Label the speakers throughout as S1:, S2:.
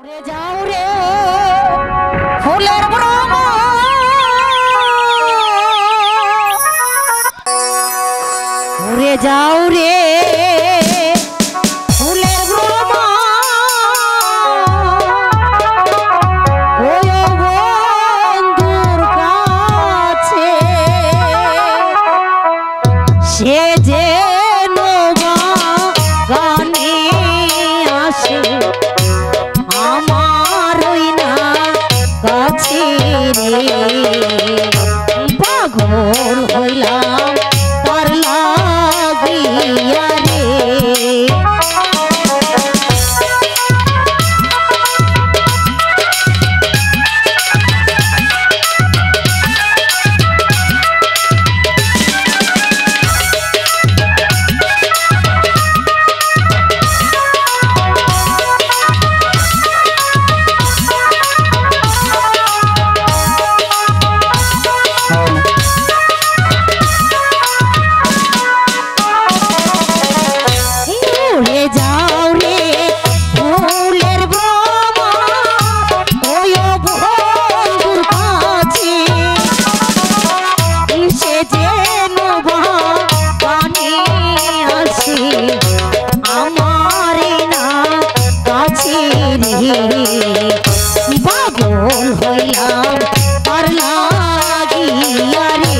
S1: উড়ে যাও রে ফুলের ভ্রমণ, উড়ে যাও রে ফুলের ভ্রমণ, ওই বন্ধুর কাছে সে যে গানে আসে আমার ওই না কাছে রে, পাগল হইলাম তার লাগিয়া রে। পাগল হইলাম তার লাগিয়া রে।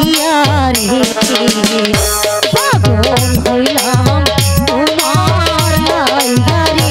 S1: দিয়া রে পাগল হইলাম তোমার লাইগা রে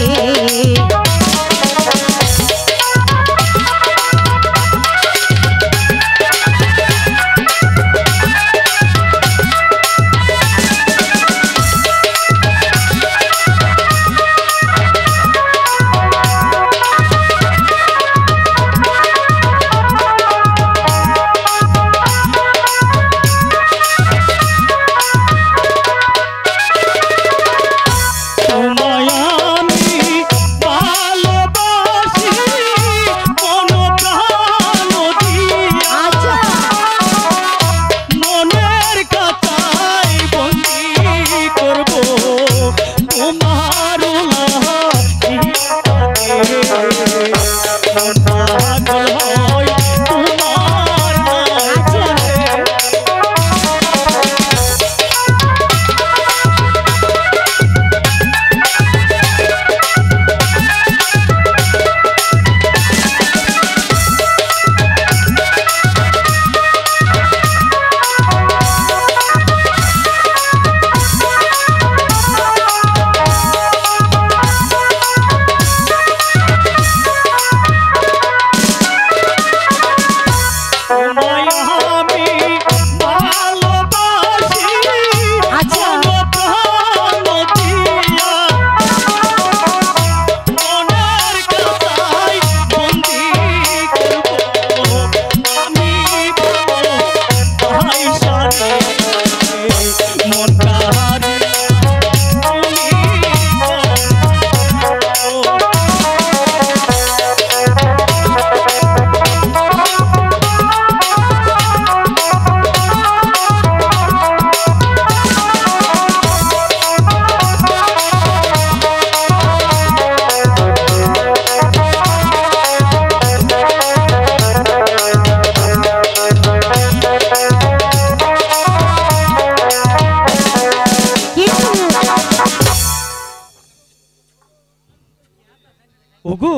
S2: ওগো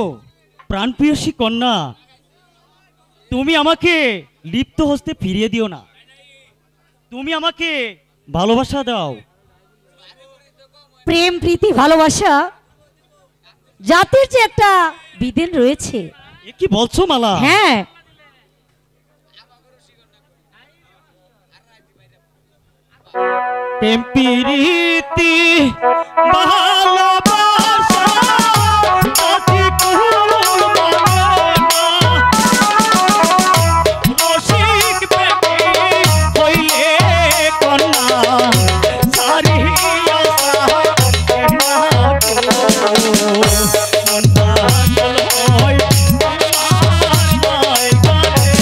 S2: প্রাণপ্রিয়সী কন্যা, তুমি আমাকে লিপ্ত হস্তে ফিরিয়ে দিও না। তুমি আমাকে ভালোবাসা দাও।
S1: প্রেম প্রীতি ভালোবাসা জাতির যে একটা বিধান রয়েছে।
S2: এ কি বলছো মালা?
S1: হ্যাঁ,
S2: প্রেম প্রীতি ভালোবাসা জাতি কুল মানে না। রসিক প্রেমিক হইলে কন্যা সারিয়া থাকে না গো। মন পাগল হয় তোমার লাইগা রে।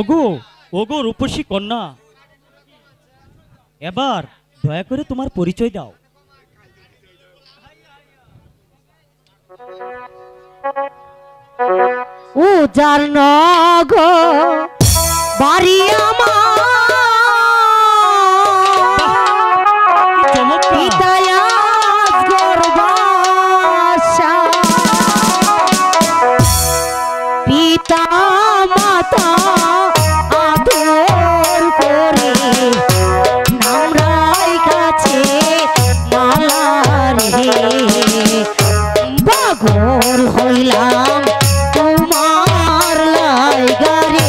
S2: ওগো ওগো রূপসী কন্যা, এবার দয়া করে তোমার পরিচয় দাও।
S1: উজার নগর বাড়ি আমার,
S2: কি চমৎকার!
S1: পিতায় গর্বাসা, পিতা মাতা আদর করে নামরাই কাছে মালা রে, পাগল হইলাম তোমার লাইগা রে।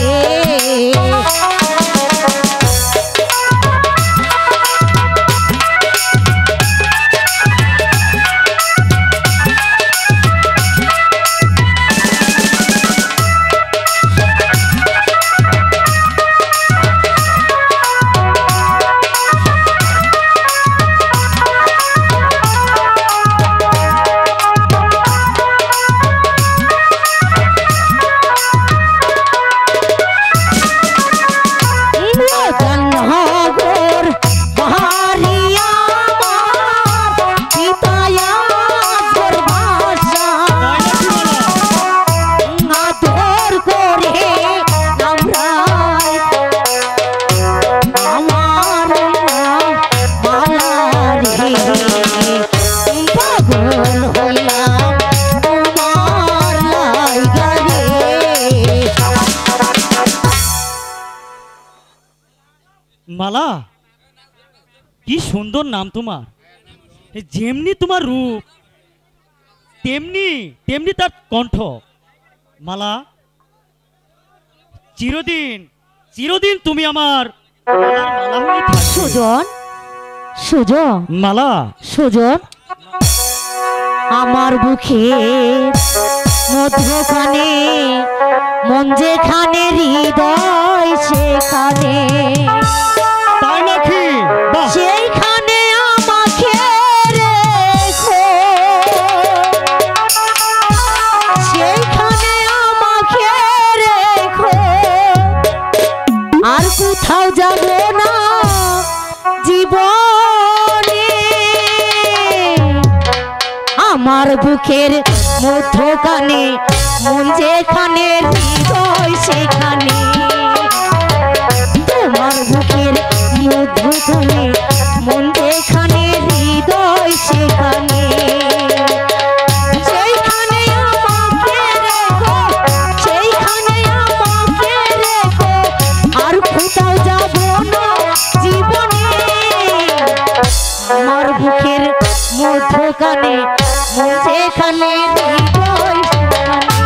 S2: মালা, কি সুন্দর নাম তোমার। যেমনি তোমার রূপ তেমনি তেমনি তার কণ্ঠ। মালা, চিরদিন চিরদিন তুমি আমার মালা হয়ে থাকবে।
S1: সুজন, সুজন,
S2: মালা,
S1: সুজন, আমার বুকে মধ্যখানে মন যেখানে হৃদয় সেখানে,
S2: তাই নাকি? বাহ!
S1: সেইখানে আমাকে রেখো, সেইখানে আমাকে রেখো, আর কোথাও যাব না জীবনে, আমার বুকের মধ্যখানে মন যেখানে হৃদয় সেখানে, তোমার বুকের মধ্যখানে মন যেখানে হৃদয় সেখানে, সেইখানে আমাকে রেখো, সেইখানে আমাকে রেখো, আর কোথাও যাব না জীবনে, আমার বুকের মধ্যখানে মন যেখানে হৃদয় সেখানে।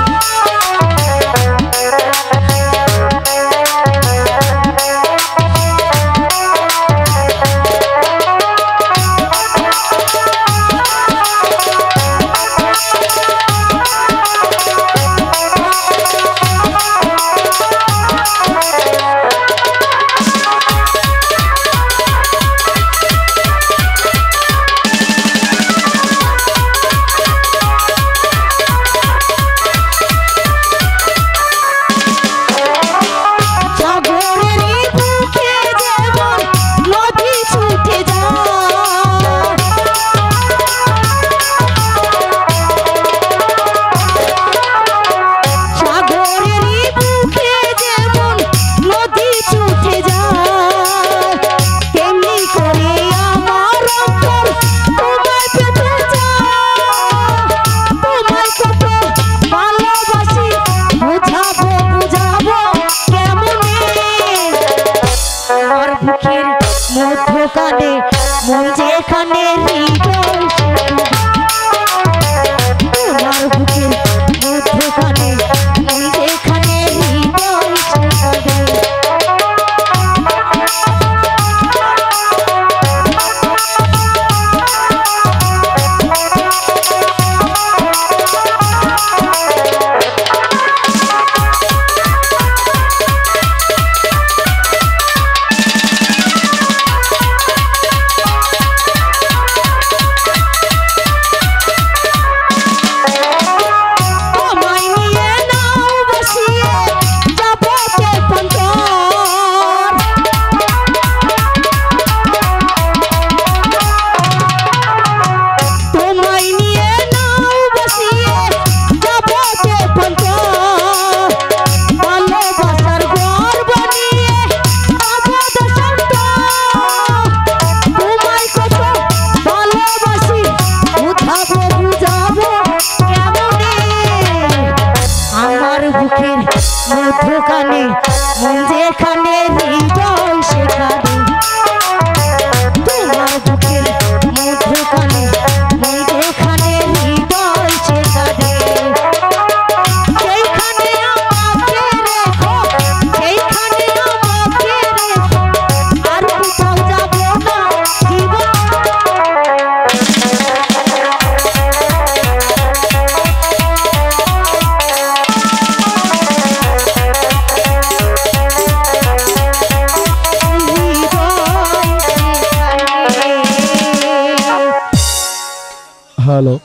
S3: হ্যালো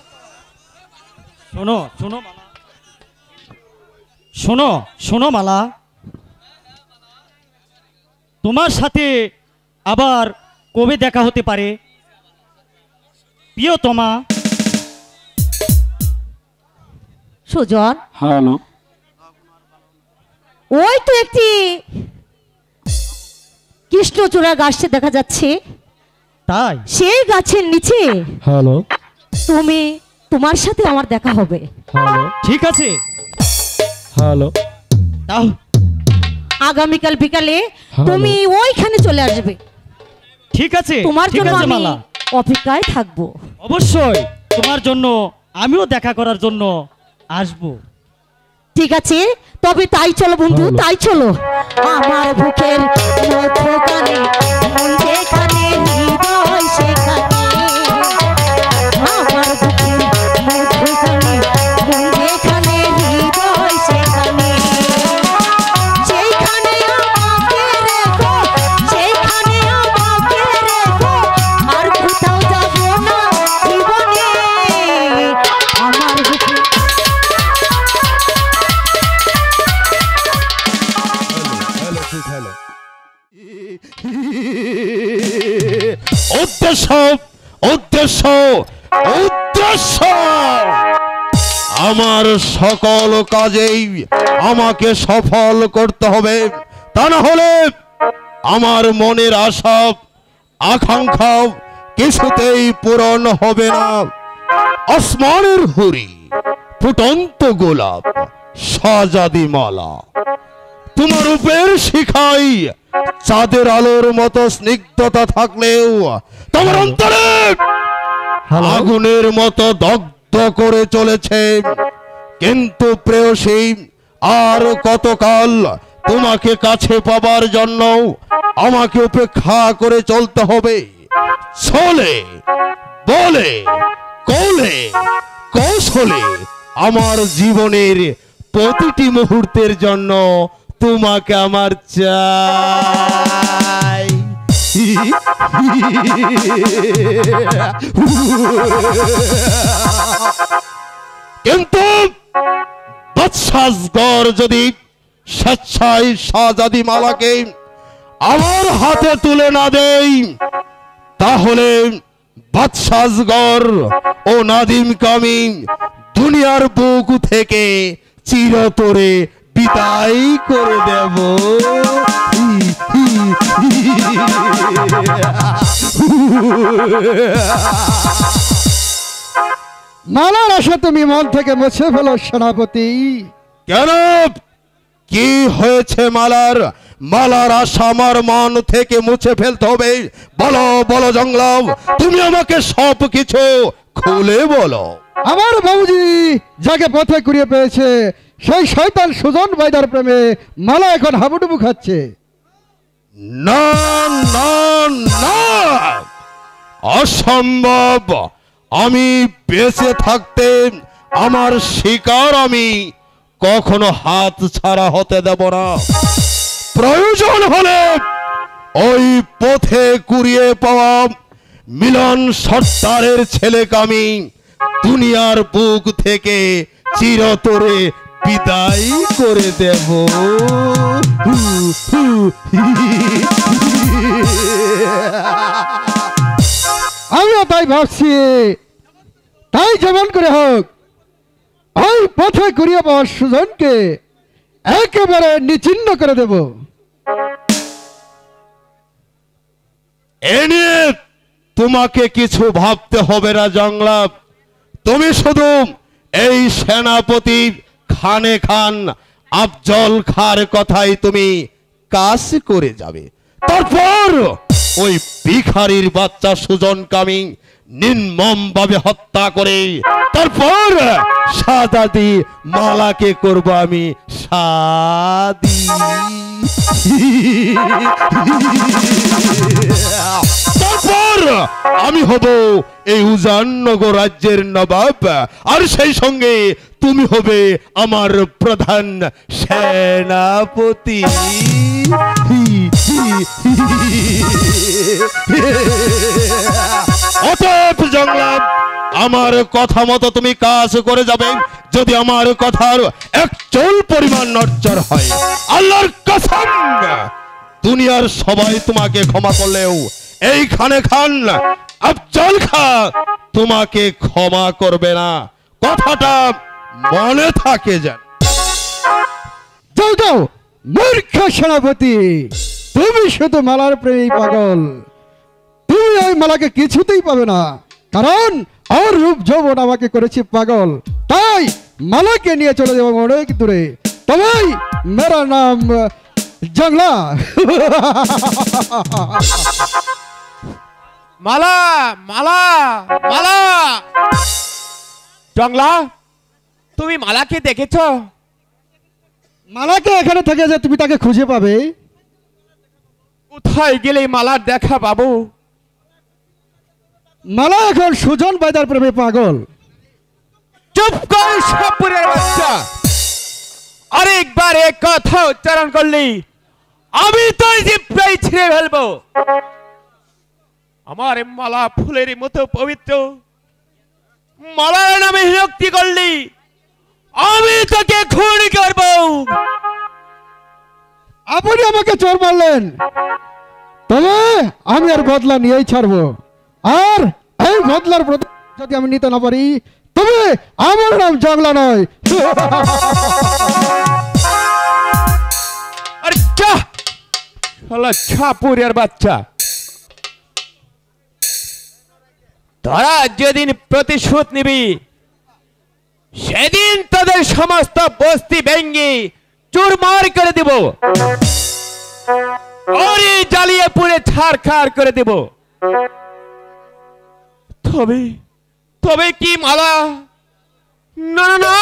S2: শোনো শোনো মালা, শোনো শোনো মালা, তোমার সাথে আবার কবে দেখা হতে পারে প্রিয়তমা?
S1: সুজন,
S3: হ্যালো
S1: ওই তো একটি কৃষ্ণচূড়া গাছটি দেখা যাচ্ছে,
S2: তাই?
S1: সেই গাছের নিচে
S3: হ্যালো
S1: তোমার সাথে আমার দেখা হবে।
S3: হ্যালো
S2: ঠিক আছে,
S3: হ্যালো
S2: তাও
S1: আগামীকাল বিকালে
S3: হ্যালো।
S1: তুমি ওইখানে চলে আসবে।
S2: ঠিক আছে,
S1: তোমার
S2: ঠিক
S1: জন্য
S2: আছে
S1: আমি
S2: মালা,
S1: অপেক্ষায় থাকবো।
S2: অবশ্যই তোমার জন্য আমিও দেখা করার জন্য আসবো।
S1: ঠিক আছে, তবে তাই চলো বন্ধু,
S3: হ্যালো।
S1: তাই চলো। আমার বুকের মধ্যখানে মন যেখানে, হৃদয় সেখানে। আমার বুকের মধ্যখানে মন যেখানে, হৃদয় সেখানে। যেখানে আমাকে রেখো, সেখানে আমাকে রেখো, আর কোথাও যাব না জীবনে। আমার বুকের
S4: উদ্দেশ্য উদ্দেশ্য উদ্দেশ্য আমার সকল কাজেই আমাকে সফল করতে হবে, তা না হলে আমার মনের আশা আকাঙ্ক্ষা কিছুতেই পূরণ হবে না। আসমানের হুরি, ফুটন্ত গোলাপ, সাজাদি মালা, তোমার রূপের শিখাই চাঁদের আলোর মতো স্নিগ্ধতা থাকলেও তোমার অন্তরে আগুনের মতো দগ্ধ করে চলেছে। কিন্তু প্রেয়সী, আর কতকাল তোমাকে কাছে পাবার জন্য আমাকে উপেক্ষা করে চলতে হবে? চলে বলে কোলে কৌশলে আমার জীবনের প্রতিটি মুহূর্তের জন্য তোমাকে আমার চাই। কিন্তু বাদশাহগর যদি স্বেচ্ছায় শাহজাদি মালাকে আমার হাতে তুলে না দেই, তাহলে বাদশাহগর ও নাদিম কামিং দুনিয়ার বুক থেকে চিরতরে বিদায় করে দেব।
S3: মালার আশা তুমি মন থেকে মুছে ফেলো সেনাপতি।
S4: কেন? কি হয়েছে মালার? মালার আশা আমার মন থেকে মুছে ফেলতে হবে? বলো বলো জংলাম, তুমি আমাকে সব কিছু খুলে বলো।
S3: আমার বাবুজি যাকে পথে কুড়িয়ে পেয়েছে, সেই শয়তান সুজন বাইদার প্রেমে মালা এখন হাবুডুবু খাচ্ছে।
S4: না না না, অসম্ভব। আমি বেঁচে থাকতে আমার শিকার আমি কখনো হাত ছাড়া হতে দেব না। প্রয়োজন হলে ওই পথে কুড়িয়ে পাওয়া মিলন সর্দারের ছেলেকে আমি দুনিয়ার বুক থেকে চিরতরে বিদায় করে দেব।
S3: আমিও তাই ভাবছি। তাই যেমন করে হোক ওই পথে কুড়িয়ে পাওয়া সুজনকে একেবারে নিচিহ্ন করে দেব।
S4: এ নিয়ে তোমাকে কিছু ভাবতে হবে না জংলাপ। তুমি শুধু এই সেনাপতি খানে খান আফজল খার কথাই তুমি কাজ করে যাবে। তারপর ওই ভিখারির বাচ্চা সুজন কামিং নির্মম ভাবে হত্যা করে তারপর শাহজাদি মালাকে করব আমি শাদি। তারপর আমি হব এই উজাননগর রাজ্যের নবাব, আর সেই সঙ্গে তুমি হবে আমার প্রধান সেনাপতি। অতএব জংলাম, আমার কথা মতো তুমি কাজ করে যাবে। যদি আমার কথার এক চুল পরিমাণ নড়চড় হয়, আল্লাহর কসম দুনিয়ার সবাই তোমাকে ক্ষমা করলেও এইখানে খান আফজল খা তোমাকে ক্ষমা করবে না। কথাটা মনে থাকে যেন।
S3: যাও যাও মূর্খ সেনাপতি, তুমি শুধু মালার প্রেমী পাগল। তুমি ওই মালাকে কিছুতেই পাবে না, কারণ ওর রূপ যৌবন আমাকে করেছে পাগল। তাই মালাকে নিয়ে চলে যাবো অনেক দূরে। তবে মেরা নাম জংলা।
S5: মালা মালা মালা। জংলা, তুমি মালাকে দেখেছো?
S3: মালাকে এখানে থেকে যে তুমি তাকে খুঁজে পাবে।
S5: কোথায় গেলে মালার দেখা পাবো?
S3: মালা এখন সুজন বাইদার প্রেমে পাগল।
S5: চুপ কর সাপুরের বাচ্চা, আরেকবার এক কথা উচ্চারণ করলি আমি তোর জিভটাই ছিঁড়ে ফেলবো। আমার মালা ফুলের মতো পবিত্র, মালার নামে বিরক্তি করলি আমি তোকে খুন করব।
S3: আপনি আমাকে চোর মারলেন, তবে আমি আর বদলা নিয়েই ছাড়বো। আর এই বদলার যদি আমি নিতে না পারি, তবে আমার নাম জংলা নয়।
S5: আরে যা শালা ছাপুরের বাচ্চা, তোরা যেদিন প্রতিশোধ নিবি সেদিন তাদের সমস্ত বস্তি ভেঙ্গে চুরমার করে দিব, ওরে জ্বালিয়ে পুড়ে ছাড়খাড় করে দিব। তবে তবে কি মালা? না না না,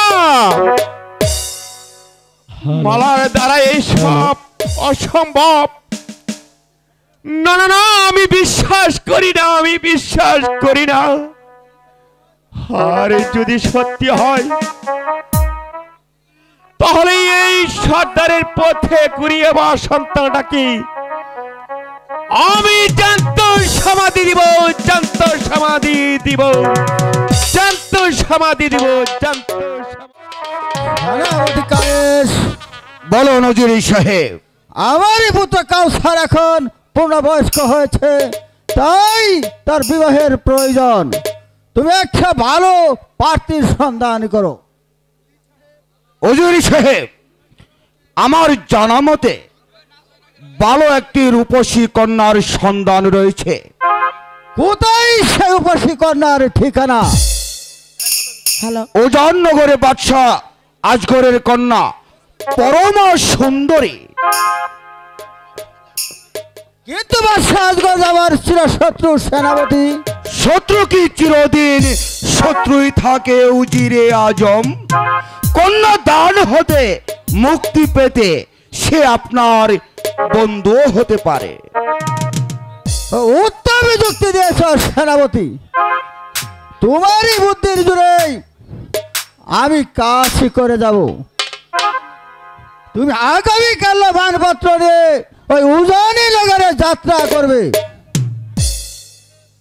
S5: মালার দ্বারা এইসব অসম্ভব। না না না, আমি বিশ্বাস করি না, আমি বিশ্বাস করি না। আর যদি সত্যি হয় তাহলে এই সর্দারের পথে কুড়িয়ে বা সন্তানটাকে আমি জ্যান্ত সমাধি দিব, জ্যান্ত সমাধি দিব, জ্যান্ত সমাধি দিব, জ্যান্ত
S6: বলো নজরুল সাহেব। আমারই পুত্র কাউসার এখন পূর্ণবয়স্ক হয়েছে, তাই তার বিবাহের প্রয়োজন। তুমি একটা ভালো প্রার্থীর সন্ধান করো।
S7: ওজুরি সাহেব, আমার জানা মতে ভালো একটি রূপসী কন্যার সন্ধান রয়েছে।
S6: কোথায় সে রূপসী কন্যার ঠিকানা?
S7: ওজাননগরে বাদশাহ আজগরের কন্যা পরম সুন্দরী।
S6: কিন্তু বাদশাহ আজগর আমার চিরশত্রু সেনাপতি।
S7: শত্রু কি চিরদিন শত্রুই থাকে উজিরে আজম? কন্যা দান হতে মুক্তি পেতে সে আপনার বন্ধু হতে পারে।
S6: উত্তম যুক্তি দিয়েছ সেনাপতি, তোমারই বুদ্ধির জোরেই আমি কাজই করে যাব। তুমি আগামীকাল মানপত্র নিয়ে ওই উজানি নগরে যাত্রা করবে।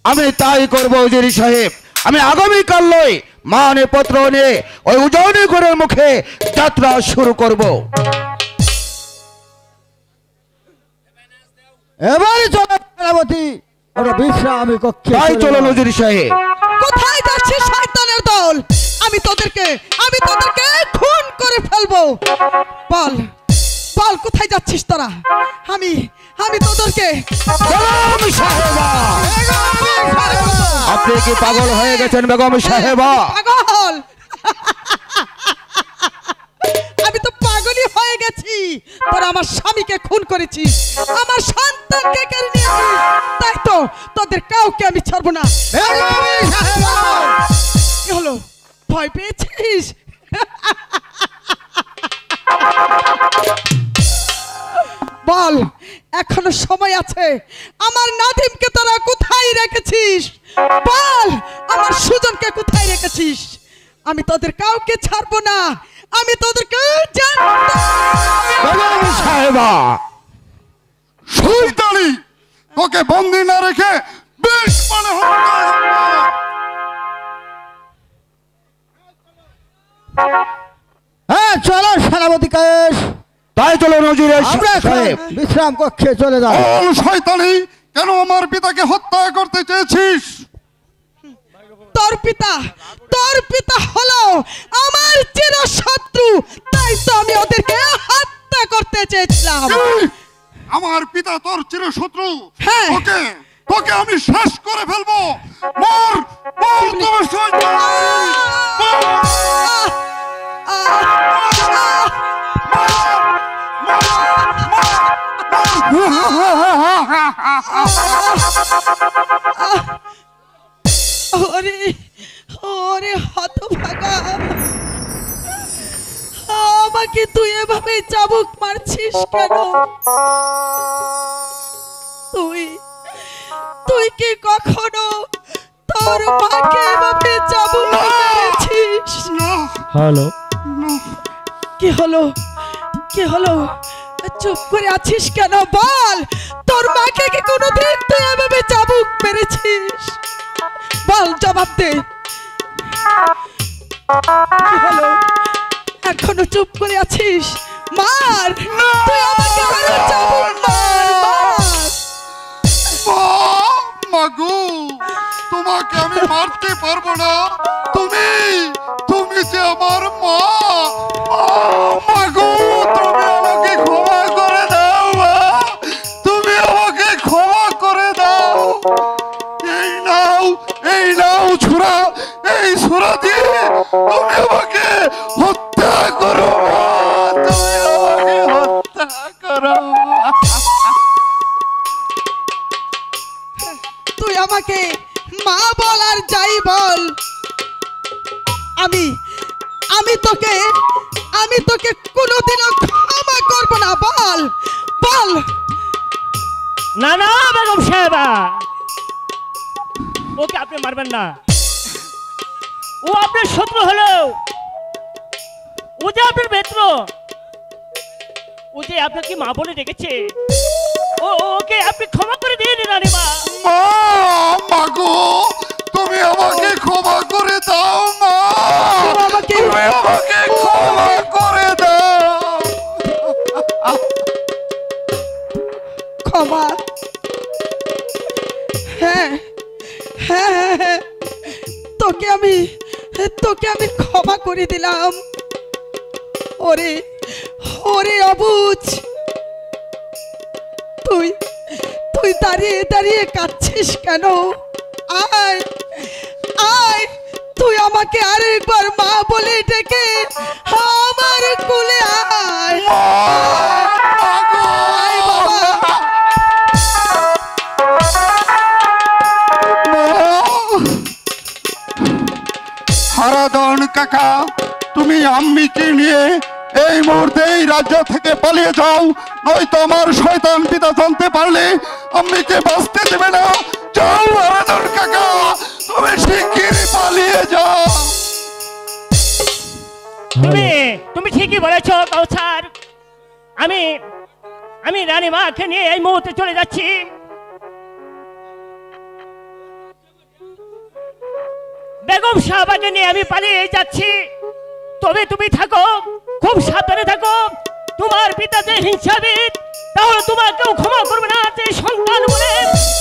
S7: আমি তাই করব উজিরি সাহেব। আমি আগামীকাল লই মানে পত্র নিয়ে ওই উজানি ঘরের মুখে যাত্রা শুরু করব।
S6: এবারে চলো সেনাপতি, ওটা বিশ্রাম কক্ষে।
S7: তাই চলো নজরুল সাহেব।
S1: কোথায় যাচ্ছিস শয়তানের দল? আমি তোদেরকে খুন করে ফেলবো। বল বল, কোথায় যাচ্ছিস তোরা? আমি তোদেরকে।
S7: বেগম সাহেবা, আপনি কি পাগল হয়ে গেছেন বেগম সাহেবা?
S1: পাগল? আমি তো পাগলই হয়ে গেছি। তোরা আমার স্বামীকে খুন করেছিস, আমার সন্তানকে কেড়ে নিয়েছিস, তাই তো তোদের কাউকে আমি ছাড়বো না। কি হলো, ভয় পেয়েছিস? বল, এখনো সময় আছে। আমার নাদিমকে তোরা কোথায় রেখেছিস? বল, আমার সুজনকে কোথায় রেখেছিস? আমি তোদের কাউকে ছাড়বো না, আমি তোদেরকে
S7: বেগম সাহেবা,
S3: শয়তানি, তোকে বন্দি না রেখে
S8: পুলিশ মানে হবে না।
S6: হ্যাঁ চলো সেনাপতি কেশ,
S7: তাই চলো নজির
S6: আমরা এখন
S7: সাহেব।
S6: বিশ্রাম কক্ষে চলে যাই।
S8: বল শয়তানি, কেন আমার পিতাকে হত্যা করতে চেয়েছিস?
S1: তোর পিতা হলো আমার চিরশত্রু, তাই তো আমি ওদেরকে হত্যা করতে চেয়েছিলাম।
S8: এই, আমার পিতা তোর চিরশত্রু?
S1: হ্যাঁ।
S8: তোকে আমি শেষ করে ফেলবো। মর মর তুমি শয়তান।
S1: ওরে ওরে হতভাগা, আমাকে তুই এভাবে চাবুক মারছিস কেন? তুই কি কখনো তোর মাকে এভাবে চাবুক মেরেছিস?
S2: হ্যালো,
S1: কি হলো চুপ করে আছিস কেন? বল, তোর মাকে কি কোনোদিন তুই এভাবে চাবুক মেরেছিস? বল, জবাব দে। কি হলো, এখনো চুপ করে আছিস? মার, তুই আমাকে আরো চাবুক মার।
S8: মাগো, তোমাকে আমি মারতে পারবো না। তুমি যে আমার মা। মাগো, তুমি আমাকে ক্ষমা করে দাও মা। তুমি আমাকে ক্ষমা করে দাও। এই নাও ছুরা, এই ছুরা দিয়ে তুমি আমাকে হত্যা করো মা। তুমি আমাকে হত্যা করো।
S1: তুই আমাকে মা বল আর যাই বল, আমি তোকে কোনোদিনও ক্ষমা করব না। বল বল।
S2: না না বেগম সাহেবা, ওকে আপনি মারবেন না। ও আপনার শত্রু হলো, ও যে আপনার মিত্র, ও যে আপনাকে মা বলে ডেকেছে, ওকে আপনি ক্ষমা করে দিয়ে দিন রানীমা।
S8: মাগো, তুমি আমাকে ক্ষমা করে দাও মা। তুমি আমাকে ক্ষমা করে দাও।
S1: ক্ষমা? হ্যাঁ, তোকে আমি ক্ষমা করে দিলাম। ওরে অবুঝ, তুই দাঁড়িয়ে দাঁড়িয়ে কাঁদছিস কেন? আয়, তুই আমাকে আরেকবার মা বলে ডেকে আমার কোলে আয়। আয় বাবা।
S8: হারাধন কাকা, তুমি আম্মিকে নিয়ে এই মুহূর্তে এই রাজ্য থেকে পালিয়ে যাও, নয়তো আমার শয়তান পিতা জানতে পারলে আম্মিকে বাঁচতে দেবে না। যাও হারাধন কাকা, তুমি শিগগিরই পালিয়ে যাও।
S2: তুমি ঠিকই বলেছ কাউসার। আমি রানীমাকে নিয়ে এই মুহূর্তে চলে যাচ্ছি। বেগম সাহেবাকে নিয়ে আমি পালিয়ে যাচ্ছি। তবে তুমি থাকো, খুব সাবধানে থাকো। তোমার পিতা যে হিংসাবিদ, তাহলে তোমাকেও ক্ষমা করবে না যে সন্তান বলে।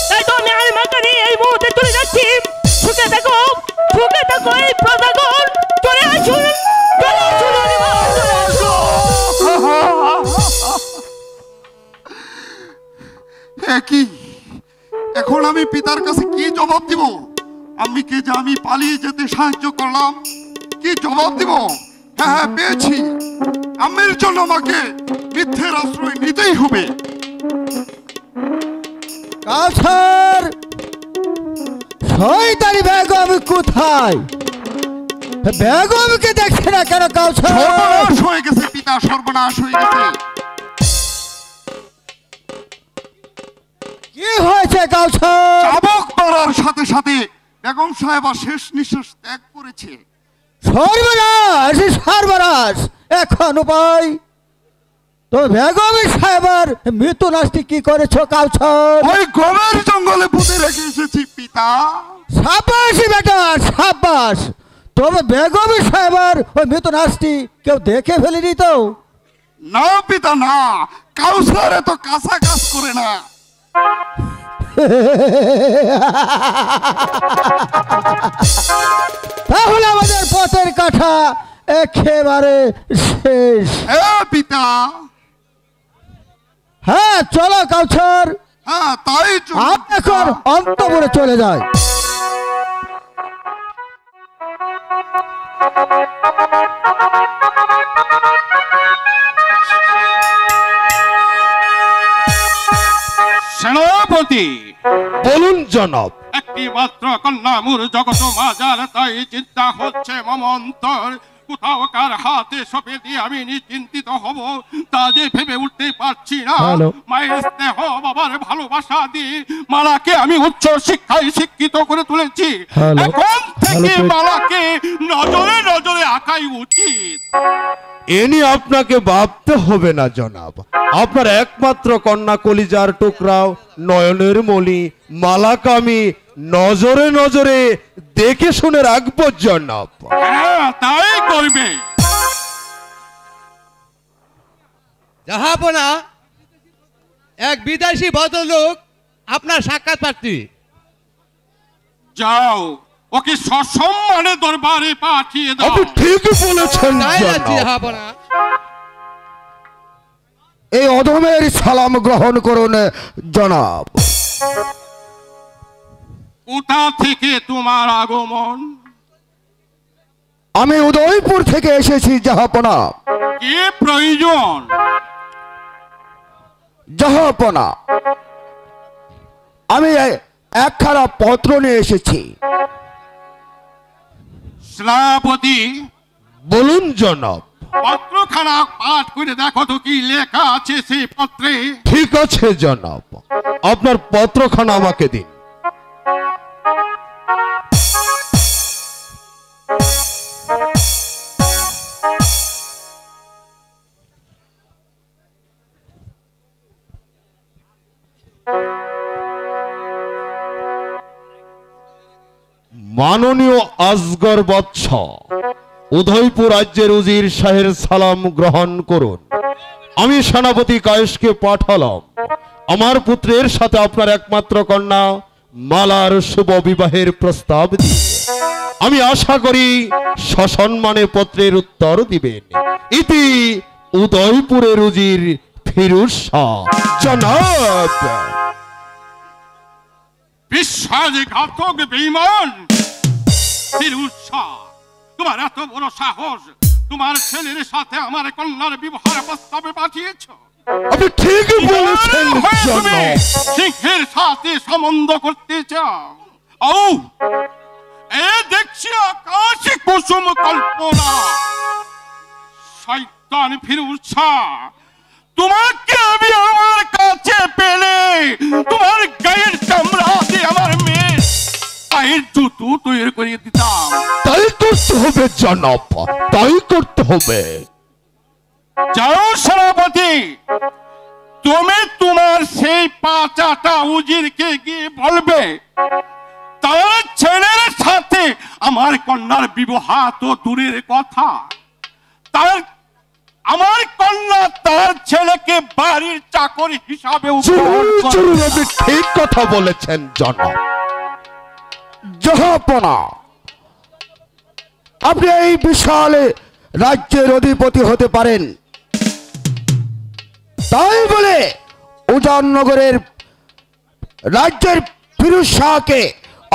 S2: তাই তো আমি রানীমাকে নিয়ে এই মুহূর্তে চলে যাচ্ছি। সুখে থাকো এই প্রজাগণ। চলে আসুন, চলে আসুন রানীমা, চলে আসুন।
S8: কি এখন আমি পিতার কাছে কি জবাব দিব? আম্মিকে যে আমি পালিয়ে যেতে সাহায্য করলাম, কি জবাব দিব? হ্যাঁ, পেয়েছি। আম্মির জন্য আমাকে মিথ্যের আশ্রয় নিতেই হবে।
S6: কাউসার, শয়তানি বেগম কোথায়? বেগমকে দেখছে না কেন কাউসার?
S8: সর্বনাশ হয়ে গেছে পিতা, সর্বনাশ হয়ে গেছে।
S6: কি হয়েছে কাউসার?
S8: চাবুক মারার সাথে সাথে বেগম সাহেবা শেষ নিঃশ্বাস ত্যাগ করেছে।
S6: সর্বনাশ, সর্বনাশ! এখন উপায়? তো বেগম সাহেবের মৃত্যু নাশটি কি করেছো কাউছর?
S8: ওই গমের জঙ্গলে পুঁতে রেখে এসেছি পিতা।
S6: সাবাস বেটা সাবাস। তবে বেগম সাহেবের ওই মৃত্যু নাশটি কেউ দেখে ফেলেনি তো?
S8: না পিতা না, কাউসার এত কাঁচা কাজ করে না।
S6: তাহলে আমাদের পথের কাঠা একেবারে শেষ।
S8: হ্যাঁ পিতা।
S6: হ্যাঁ চলো কাউছর,
S8: হ্যাঁ তাই চলুন
S6: আমরা এখন
S8: পিতা।
S6: অন্তপুরে চলে যাই।
S5: সেনাপতি,
S4: বলুন জনাব।
S5: একটি মাত্র কন্যা মোর জগত মাজার, তাই চিন্তা হচ্ছে মম অন্তর। কোথাও কার হাতে সঁপে দিয়ে আমি নিশ্চিন্তিত হব তা যে ভেবে উঠতে পারছি না। মায়ের স্নেহ বাবার ভালোবাসা দিয়ে মালাকে আমি উচ্চ শিক্ষায় শিক্ষিত করে তুলেছি। এখন থেকে মালাকে নজরে নজরে আঁকাই উচিত।
S4: এ নিয়ে আপনাকে ভাবতে হবে না জনাব। আপনার একমাত্র কন্যা কলিজার টুকরাও নয়নের মণি মালাকে আমি নজরে নজরে দেখে শুনে রাখবো জনাব।
S5: হ্যাঁ তাই করবে।
S9: জাহাপনা, এক বিদেশি ভদ্রলোক আপনার সাক্ষাৎ প্রার্থী।
S5: যাও ওকে সসম্মানে দরবারে পাঠিয়ে দাও।
S4: আপনি ঠিকই বলেছেন
S9: তাই
S4: জনাব।
S9: যাচ্ছি জাহাপনা।
S7: এই অধমের সালাম গ্রহণ করুন জনাব।
S5: কোথা থেকে তোমার আগমন?
S7: আমি উদয়পুর থেকে এসেছি জাহাপনা।
S5: কি প্রয়োজন?
S7: জাহাপনা, আমি একখানা পত্র নিয়ে এসেছি।
S5: সেনাপতি,
S4: বলুন জনাব।
S5: পত্রখানা পাঠ করে দেখো তো কি লেখা আছে সেই পত্রে।
S4: ঠিক আছে জনাব, আপনার পত্রখানা আমাকে দিন। মাননীয় আজগর বৎস, উদয়পুর রাজ্যের উজির শাহের সালাম গ্রহণ করুন। আমি সেনাপতি কায়েসকে পাঠালাম আমার পুত্রের সাথে আপনার একমাত্র কন্যা মালার শুভ বিবাহের প্রস্তাব দিয়ে। আমি আশা করি সসম্মানে পত্রের উত্তর দিবেন। ইতি উদয়পুরের উজির ফিরোজ শাহ জনাব।
S5: বিশ্বাসঘাতক বেঈমান ফিরোজ শাহ, তোমার এত বড় সাহস, তোমার ছেলের সাথে আমার কন্যার বিবাহের প্রস্তাবে পাঠিয়েছো।
S4: আপনি ঠিকই বলেছেন জনাব।
S5: সিংহের সাথে সম্বন্ধ করতে চাও? ও এ দেখছি আকাশে কুসুম কল্পনা। শয়তান ফিরোজ শাহ, তোমাকে আমি আমার কাছে পেলে তোমার গায়ের চামড়া দিয়ে আমার মেয়ের পায়ের জুতো তৈরি করে দিতাম।
S4: তাই করতে হবে জনাব, তাই করতে হবে।
S5: যাও সেনাপতি, তুমি তোমার সেই পাঁচাটা উজিরকে গিয়ে বলবে তার ছেলের সাথে আমার কন্যার বিবাহ তো দূরের কথা, তার আমার কন্যা তার ছেলেকে বাড়ির চাকর হিসাবে
S4: আপনি ঠিক কথা বলেছেন জনাব।
S7: জাহাপনা, আপনি এই বিশাল রাজ্যের অধিপতি হতে পারেন, তাই বলে উজাননগরের রাজ্যের ফিরোজ শাহকে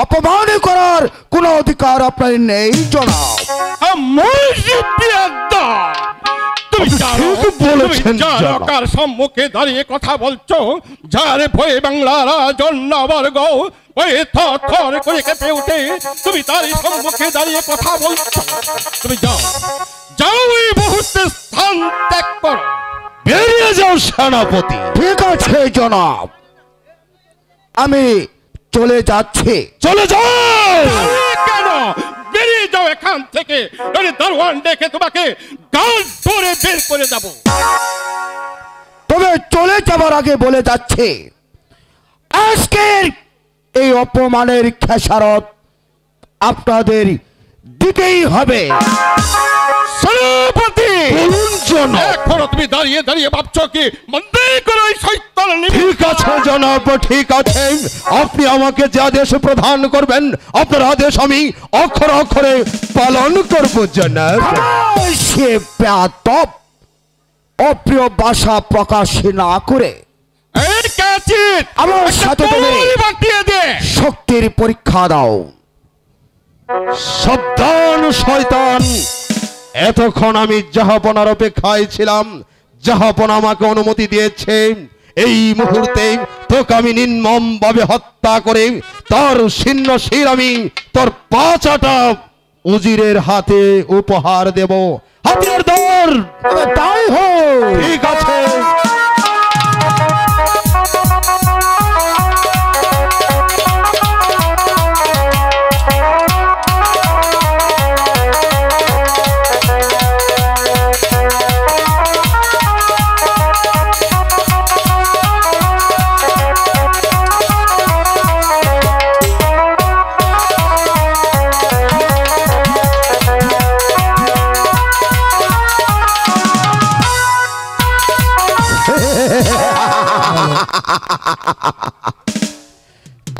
S7: অপমান করার কোন অধিকার আপনার নেই জনাব।
S5: কার সম্মুখে দাঁড়িয়ে কথা বলছো? যার ভয়ে বাংলার জন্মবর্গ ভয়ে থর করে কেঁপে উঠে, তুমি তার সম্মুখে দাঁড়িয়ে কথা বলছো? তুমি যাও, যাও এই মুহূর্তে স্থান ত্যাগ করো।
S4: বেরিয়ে যাও সেনাপতি।
S7: ঠিক আছে জনাব, আমি চলে যাচ্ছি।
S4: চলে যাও।
S5: কেন? বেরিয়ে যাও এখান থেকে, দারোয়ান ডেকে তোমাকে গাল ধরে বের করে দেবো।
S7: চলে যাবার আগে বলে যাচ্ছে, আজকের এই অপমানের খেসারত আপনাদের দিতেই হবে।
S5: সেনাপতি
S4: বলুন জনাব।
S5: এখনো তুমি দাঁড়িয়ে দাঁড়িয়ে ভাবছো কি বন্দী করে ওই শয়তান
S4: ঠিক আছে জনাব, ঠিক আছে। আপনি আমাকে যে আদেশ প্রদান করবেন, আপনার আদেশ আমি অক্ষরে অক্ষরে পালন করব জনাব।
S7: সে বেয়াদব অপ্রিয় ভাষা প্রকাশ না করে
S5: এই কাচিত
S7: আমার সাথে তুমি
S5: বাটিয়ে দে।
S7: শক্তির পরীক্ষা দাও।
S4: সাবধান শয়তান, এতক্ষণ আমি জাহাপনার অপেক্ষায় ছিলাম। জাহাপনা আমাকে অনুমতি দিয়েছে এই মুহূর্তে তোকে আমি নির্মম ভাবে হত্যা করে তার ছিন্ন শির আমি তোর পাচাটা উজিরের হাতে উপহার দেব। হাতিয়ার ধর।
S7: তাই হোক।
S4: ঠিক আছে।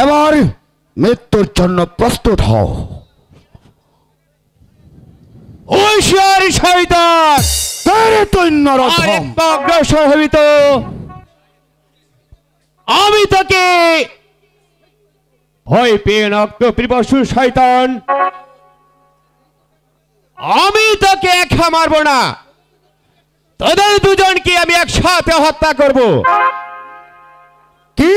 S7: এবার মৃত্যুর জন্য প্রস্তুত হও।
S2: হুঁশিয়ারি শয়তান, আরেকটু অগ্রসর হবি তো আমি তোকে ভয় পেয়ে নক্তপ্রিবশু শয়তান, আমি তোকে একা মারবো না, তোদের দুজনকে আমি একসাথে হত্যা করব।
S7: কি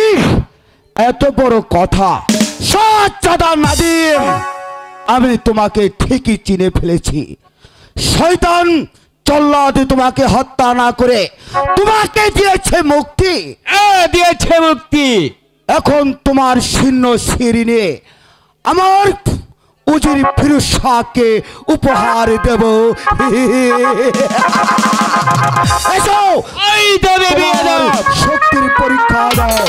S7: এত বড় কথা? সাজ্জাদার নাদিম, আমি তোমাকে ঠিকই চিনে ফেলেছি। শয়তান জল্লাদ তোমাকে হত্যা না করে তোমাকে দিয়েছে মুক্তি।
S2: দিয়েছে মুক্তি।
S7: এখন তোমার ছিন্ন শির নিয়ে আমার উজির ফিরোজ শাহকে উপহার দেব। এসো,
S2: এই দেবে
S7: তোমার শক্তির পরীক্ষা দাও।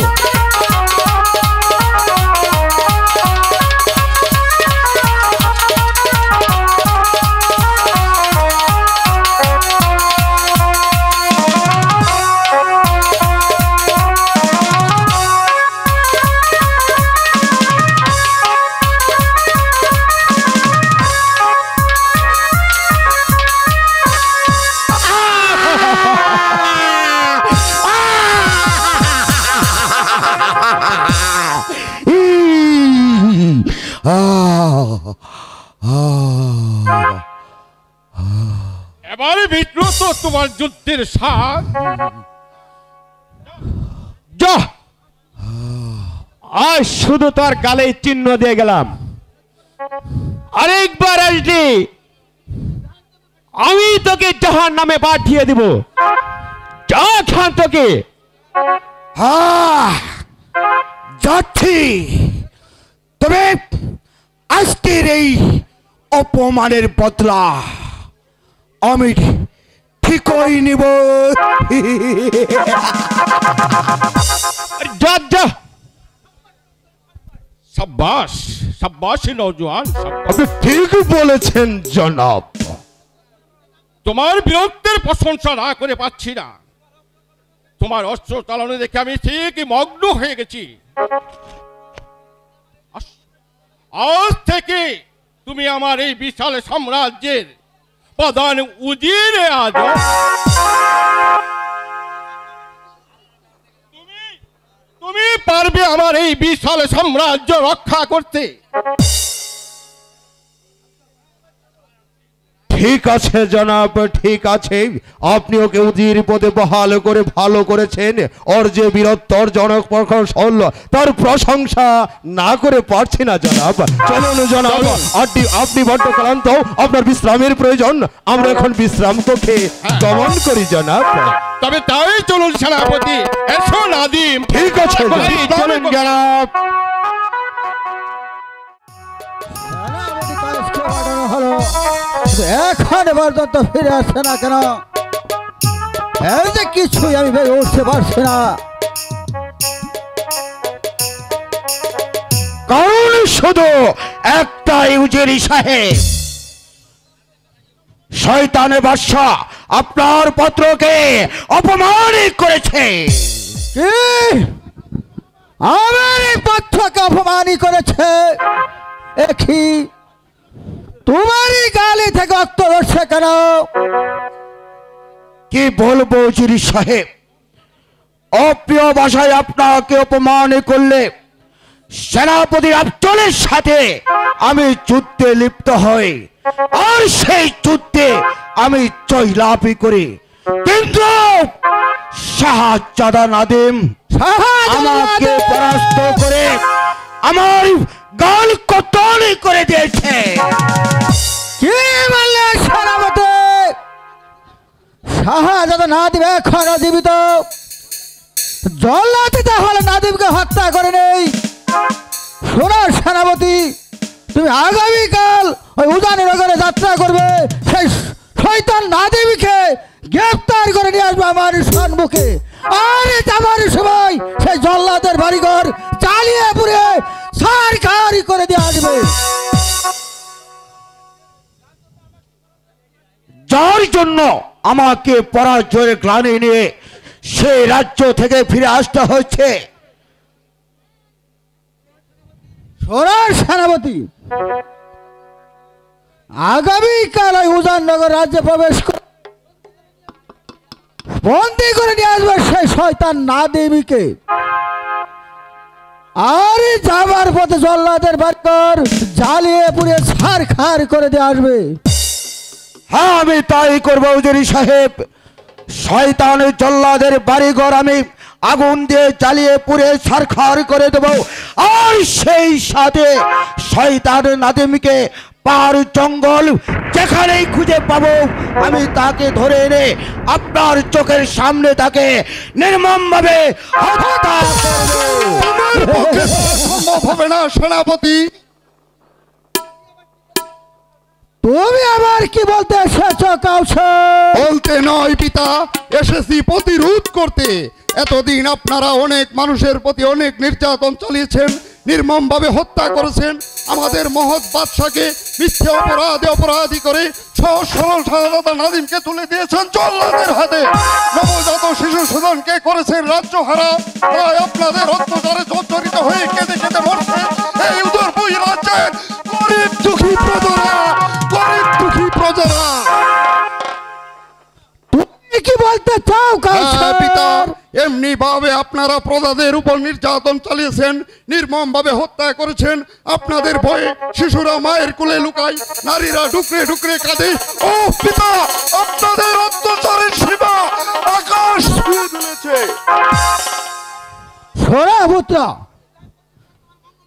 S5: এবারে বিদ্রোহ তোমার যুদ্ধের স্বাদ।
S2: যা, আজ শুধু তোর গালে চিহ্ন দিয়ে গেলাম, আরেকবার আসলি আমি তোকে জাহান নামে পাঠিয়ে দিব। যা খান তোকে।
S7: যাচ্ছি, তবে আজকের এই অপমানের বদলা আমি ঠিকই নিব।
S2: যা যা।
S5: সাব্বাস, সাব্বাস নওজোয়ান, সাব্বাস।
S4: আপনি ঠিক বলেছেন জনাব।
S5: তোমার বীরত্বের প্রশংসা না করে পাচ্ছি না। তোমার অস্ত্র চালানো দেখে আমি ঠিকই মগ্ন হয়ে গেছি। আজ থেকে তুমি আমার এই বিশাল সাম্রাজ্যের প্রধান উজিরে আজম। তুমি পারবে আমার এই বিশাল সাম্রাজ্য রক্ষা করতে?
S4: ঠিক আছে জনাব, ঠিক আছে। আপনি ওকে উজির পদে বহাল করে ভালো করেছেন। ওর যে বীরত্ব, ওর জনক প্রকৌশল, তার প্রশংসা না করে পারছি না জনাব। চলুন জনাব, আপনি বড্ড ক্লান্ত, আপনার বিশ্রামের প্রয়োজন। আমরা এখন বিশ্রাম কক্ষে গমন করি জনাব।
S5: তবে তাই চলুন সেনাপতি। এসো নাদিম।
S4: ঠিক আছে
S2: চলুন জনাব।
S6: এখন পর্যন্ত ফিরে আসছে না কেন? এই যে কিছুই আমি ভেবে উঠতে পারছি না।
S7: কারণ শুধু একটাই উজিরি সাহেব, শয়তানের বাদশা আপনার পত্রকে অপমান করেছে।
S6: কি আমার এই পত্রকে অপমানই করেছে? একই তোমারই গালি থেকে রক্ত রসছে কেন?
S7: কি বলবো উজিরি সাহেব, অপ্রিয় ভাষায় আপনাকে অপমান করলে সেনাপতি আফজলের সাথে আমি যুদ্ধে লিপ্ত হই, আর সেই যুদ্ধে আমি জয়লাভই করি। কিন্তু শাহজাদা নাদিম আমাকে পরাস্ত করে আমার গাল কতল করে দিয়েছে।
S6: কি বললে সেনাপতি? শাহজাদা নাদিম এখনো জীবিত? জল্লাদে তাহলে নাদিমকে হত্যা করে নেই। শোনো সেনাপতি, তুমি আগামীকাল ওই উজানিনগরে যাত্রা করবে, সেই শয়তান নাদিমকে গ্রেফতার করে নিয়ে আসবে আমার সম্মুখে। আর যাবার সময় সেই জল্লাদের বাড়িঘর চালিয়ে পুড়ে ছারখার করে দিয়ে আসবে।
S7: যার জন্য আমাকে পরাজয়ের গ্লানি নিয়ে সেই রাজ্য থেকে ফিরে আসতে হচ্ছে।
S6: সোনার সেনাপতি, আগামীকাল ওই উজাননগর রাজ্যে প্রবেশ করে বন্দি করে নিয়ে আসবে সেই শয়তান নাদিমকে। আর যাবার পথে জল্লাদের বাড়িঘর জ্বালিয়ে পুড়িয়ে ছারখার করে দিয়ে আসবে।
S7: হ্যাঁ, আমি তাই করবো উজিরি সাহেব। শয়তানের জল্লাদের বাড়িঘর আমি আগুন দিয়ে জ্বালিয়ে পুড়ে ছারখার করে দেব, আর সেই সাথে শয়তান নাদিমকে পাহাড় জঙ্গল যেখানেই খুঁজে পাবো আমি তাকে ধরে এনে আপনার চোখের সামনে তাকে নির্মমভাবে হত্যা করব।
S8: আমার পক্ষে সম্ভব হবে না সেনাপতি।
S6: তুমি আবার কি বলতে এসেছো কাউসার?
S8: বলতে নয় পিতা, এসেছি প্রতিরোধ করতে। এতদিন আপনারা অনেক মানুষের প্রতি অনেক নির্যাতন চালিয়েছেন, নির্মমভাবে হত্যা করেছেন। আমাদের মহৎ বাদশাকে মিথ্যে অপরাধে অপরাধী করে সহজ সরল শাহজাদা নাদিমকে তুলে দিয়েছেন জল্লাদের হাতে। নবজাত শিশু সুদনকে করেছেন রাজ্যহারা। তাই আপনাদের অত্যাচারে জর্জরিত হয়ে কেঁদে কেঁদে মরছে এই উদয়পুর রাজ্যের গরিব দুঃখী প্রজারা, গরিব দুঃখী প্রজারা।
S6: তুমি কি বলতে চাও
S8: হ্যাঁ পিতা,
S6: কাউসার?
S8: এমনি ভাবে আপনারা প্রজাদের উপর নির্যাতন চালিয়েছেন, নির্মম ভাবে হত্যা করেছেন। আপনাদের ভয়ে শিশুরা মায়ের কোলে লুকায়, নারীরা ডুকরে ডুকরে কাঁদে। ও পিতা, আপনাদের অত্যাচারের সীমা আকাশ ছুঁয়ে দিয়েছে।
S6: সোনা পুত্র,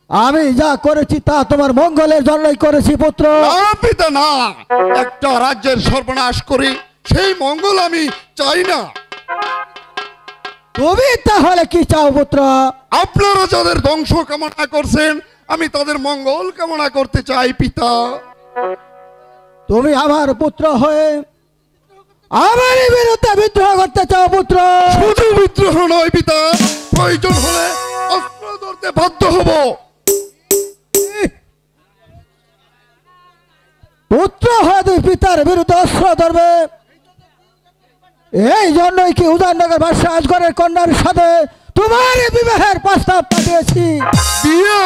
S6: আমি যা করেছি তা তোমার মঙ্গলের জন্যই করেছি পুত্র।
S8: না পিতা না, একটা রাজ্যের সর্বনাশ করি সেই মঙ্গল আমি চাই না।
S6: তুমি তাহলে কি চাও পুত্র?
S8: আপনারা যাদের ধ্বংস কামনা করছেন আমি তাদের মঙ্গল কামনা করতে চাই পিতা।
S6: তুমি আমার পুত্র হয়ে আমারই বিরুদ্ধে বিদ্রোহ করতে চাও পুত্র?
S8: শুধু বিদ্রোহ নয় পিতা, প্রয়োজন হলে অস্ত্র ধরতে বাধ্য হব।
S6: পুত্র হয়ে তুই পিতার বিরুদ্ধে অস্ত্র ধরবে? এই জন্যই কি উদয়নগর বাদশা আজগরের কন্যার সাথে তোমার বিবাহের প্রস্তাব পাঠিয়েছি।
S8: বিয়ে?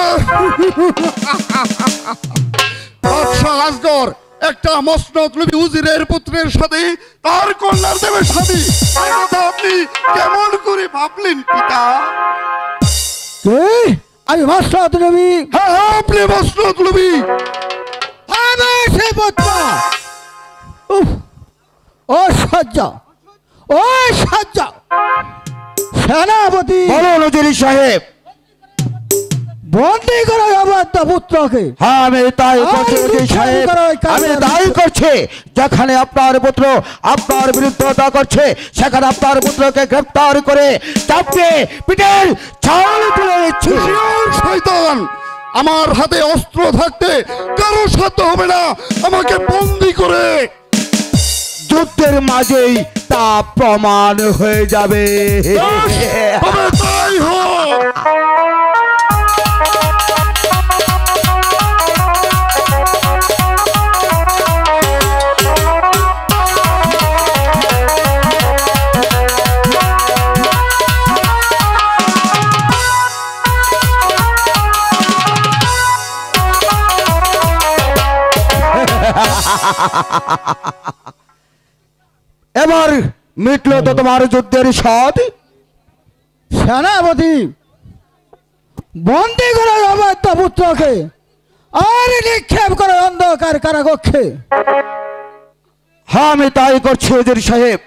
S8: বাদশাহ আজগর একটা মসনদলুবী উজিরের পুত্রের সাথে তার কন্যার দেবে স্বামী, এই কথা আপনি কেমন করে ভাবলেন পিতা?
S6: কি? আমি মসনদ নবী?
S8: হ্যাঁ আপনি মসনদলুবী।
S6: আমার সে পুত্র ও সজ্জা, ও সজ্জা সেনাপতি,
S7: বলুন উজিরি সাহেব।
S6: বন্দি করো অবাধ্য পুত্রকে।
S7: হ্যাঁ, আমি তাই করছি উজিরি সাহেব, আমি তাই করছি। যেখানে আপনার পুত্র আপনার বিরুদ্ধতা করছে সেখানে আপনার পুত্রকে গ্রেফতার করে চাপকে পিঠের ছাল তুলে দিচ্ছি।
S8: শয়তান, আমার হাতে অস্ত্র থাকতে কারো সাধ্য হবে না আমাকে বন্দি করে
S7: যুদ্ধের মাঝেই তা প্রমাণ হয়ে যাবে।
S8: তবে তাই হোক।
S7: এবার মিটলো তো তোমার যুদ্ধের স্বাদ?
S6: সেনাপতি, বন্দি করে অবাধ্য পুত্রকে আর নিক্ষেপ করে অন্ধকার কারাকক্ষে।
S7: হ্যাঁ, আমি তাই করছি উজির সাহেব।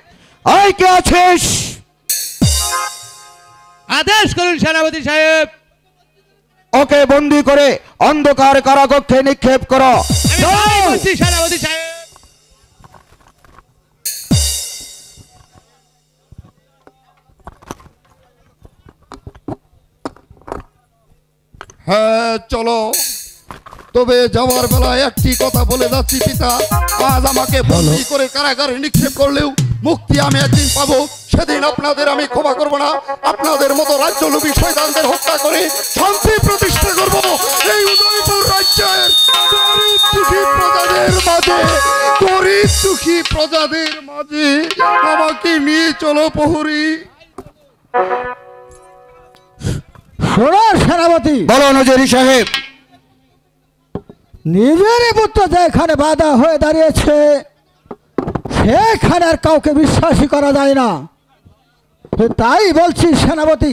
S7: আয়, কে আছিস?
S9: আদেশ করুন সেনাপতি সাহেব।
S7: ওকে বন্দি করে অন্ধকার কারাকক্ষে নিক্ষেপ করো।
S9: আমি তাই করছি সেনাপতি সাহেব।
S8: হ্যাঁ চলো, তবে যাওয়ার বেলায় একটি কথা বলে যাচ্ছি পিতা, আজ আমাকে বন্দি করে কারাগারে নিক্ষেপ করলেও মুক্তি আমি একদিন পাবো। সেদিন আপনাদের আমি ক্ষমা করব না। আপনাদের মতো রাজ্যলোভী শয়তানদের হত্যা করে শান্তি প্রতিষ্ঠা করব এই উদয়পুর রাজ্যের গরিব দুঃখী প্রজাদের মাঝে। গরিব দুঃখী প্রজাদের মাঝে আমাকে নিয়ে চলো প্রহরী।
S6: শোনো সেনাপতি,
S7: বলো নজরি সাহেব।
S6: নিজের পুত্র যেখানে বাধা হয়ে দাঁড়িয়েছে সেখানে আর কাউকে বিশ্বাসই করা যায় না। তাই বলছি সেনাপতি,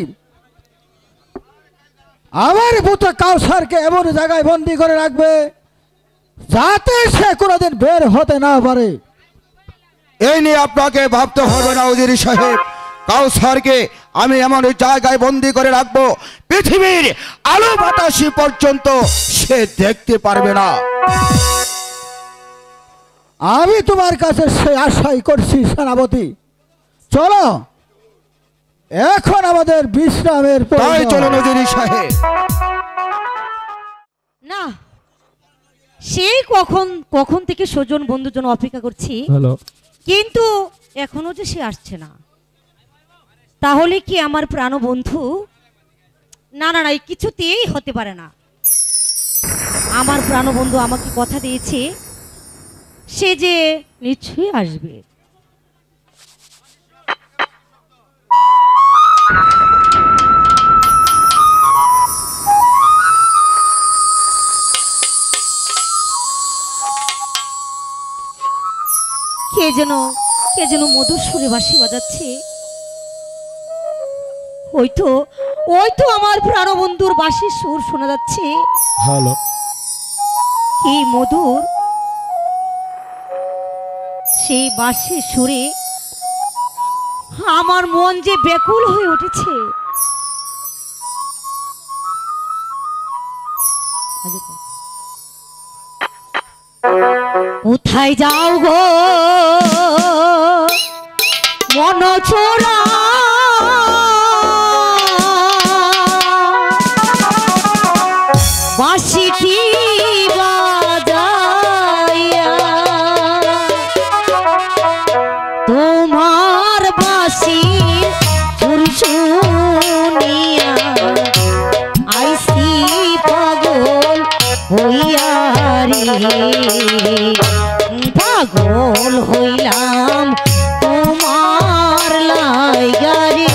S6: আমার পুত্র কাউসারকে এমন জায়গায় বন্দি করে রাখবে যাতে সে কোনোদিন বের হতে না পারে।
S7: এই নিয়ে আপনাকে ভাবতে হবে না উজির সাহেব। কাউসারকে আমি এমন জায়গায় বন্দি করে রাখবো পৃথিবীর আলো বাতাসি পর্যন্ত সে দেখতে পারবে না।
S6: আমি তোমার কাছে সে আশাই করছি সেনাপতি। চলো, এখন আমাদের বিশ্রামের
S7: তাই
S6: প্রয়োজন।
S7: চলো নজরি সাহেব।
S10: না, সেই কখন থেকে স্বজন বন্ধুর জন্য অপেক্ষা করছি, কিন্তু এখনো যে সে আসছে না। তাহলে কি আমার প্রাণবন্ধু? না না না, এই কিছুতেই হতে পারে না। আমার প্রাণবন্ধু আমাকে কথা দিয়েছে সে যে নিশ্চয়ই আসবে। কে যেন মধুর সুরে বাঁশি বাজাচ্ছে। ওই তো আমার প্রাণবন্ধুর বাঁশির সুর শোনা যাচ্ছে।
S7: হ্যালো,
S10: কি মধুর সেই বাঁশির সুরে আমার মন যে ব্যাকুল হয়ে উঠেছে। কোথায় যাও গো মন ছোড়া, বাঁশিটি বাজাইয়া তোমার বাঁশির সুর শুনিয়া আইসি পাগল হইয়া রে, পাগল হইলাম তোমার লাইগা রে।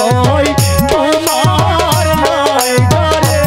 S2: নয় তোমার নয় ঘরে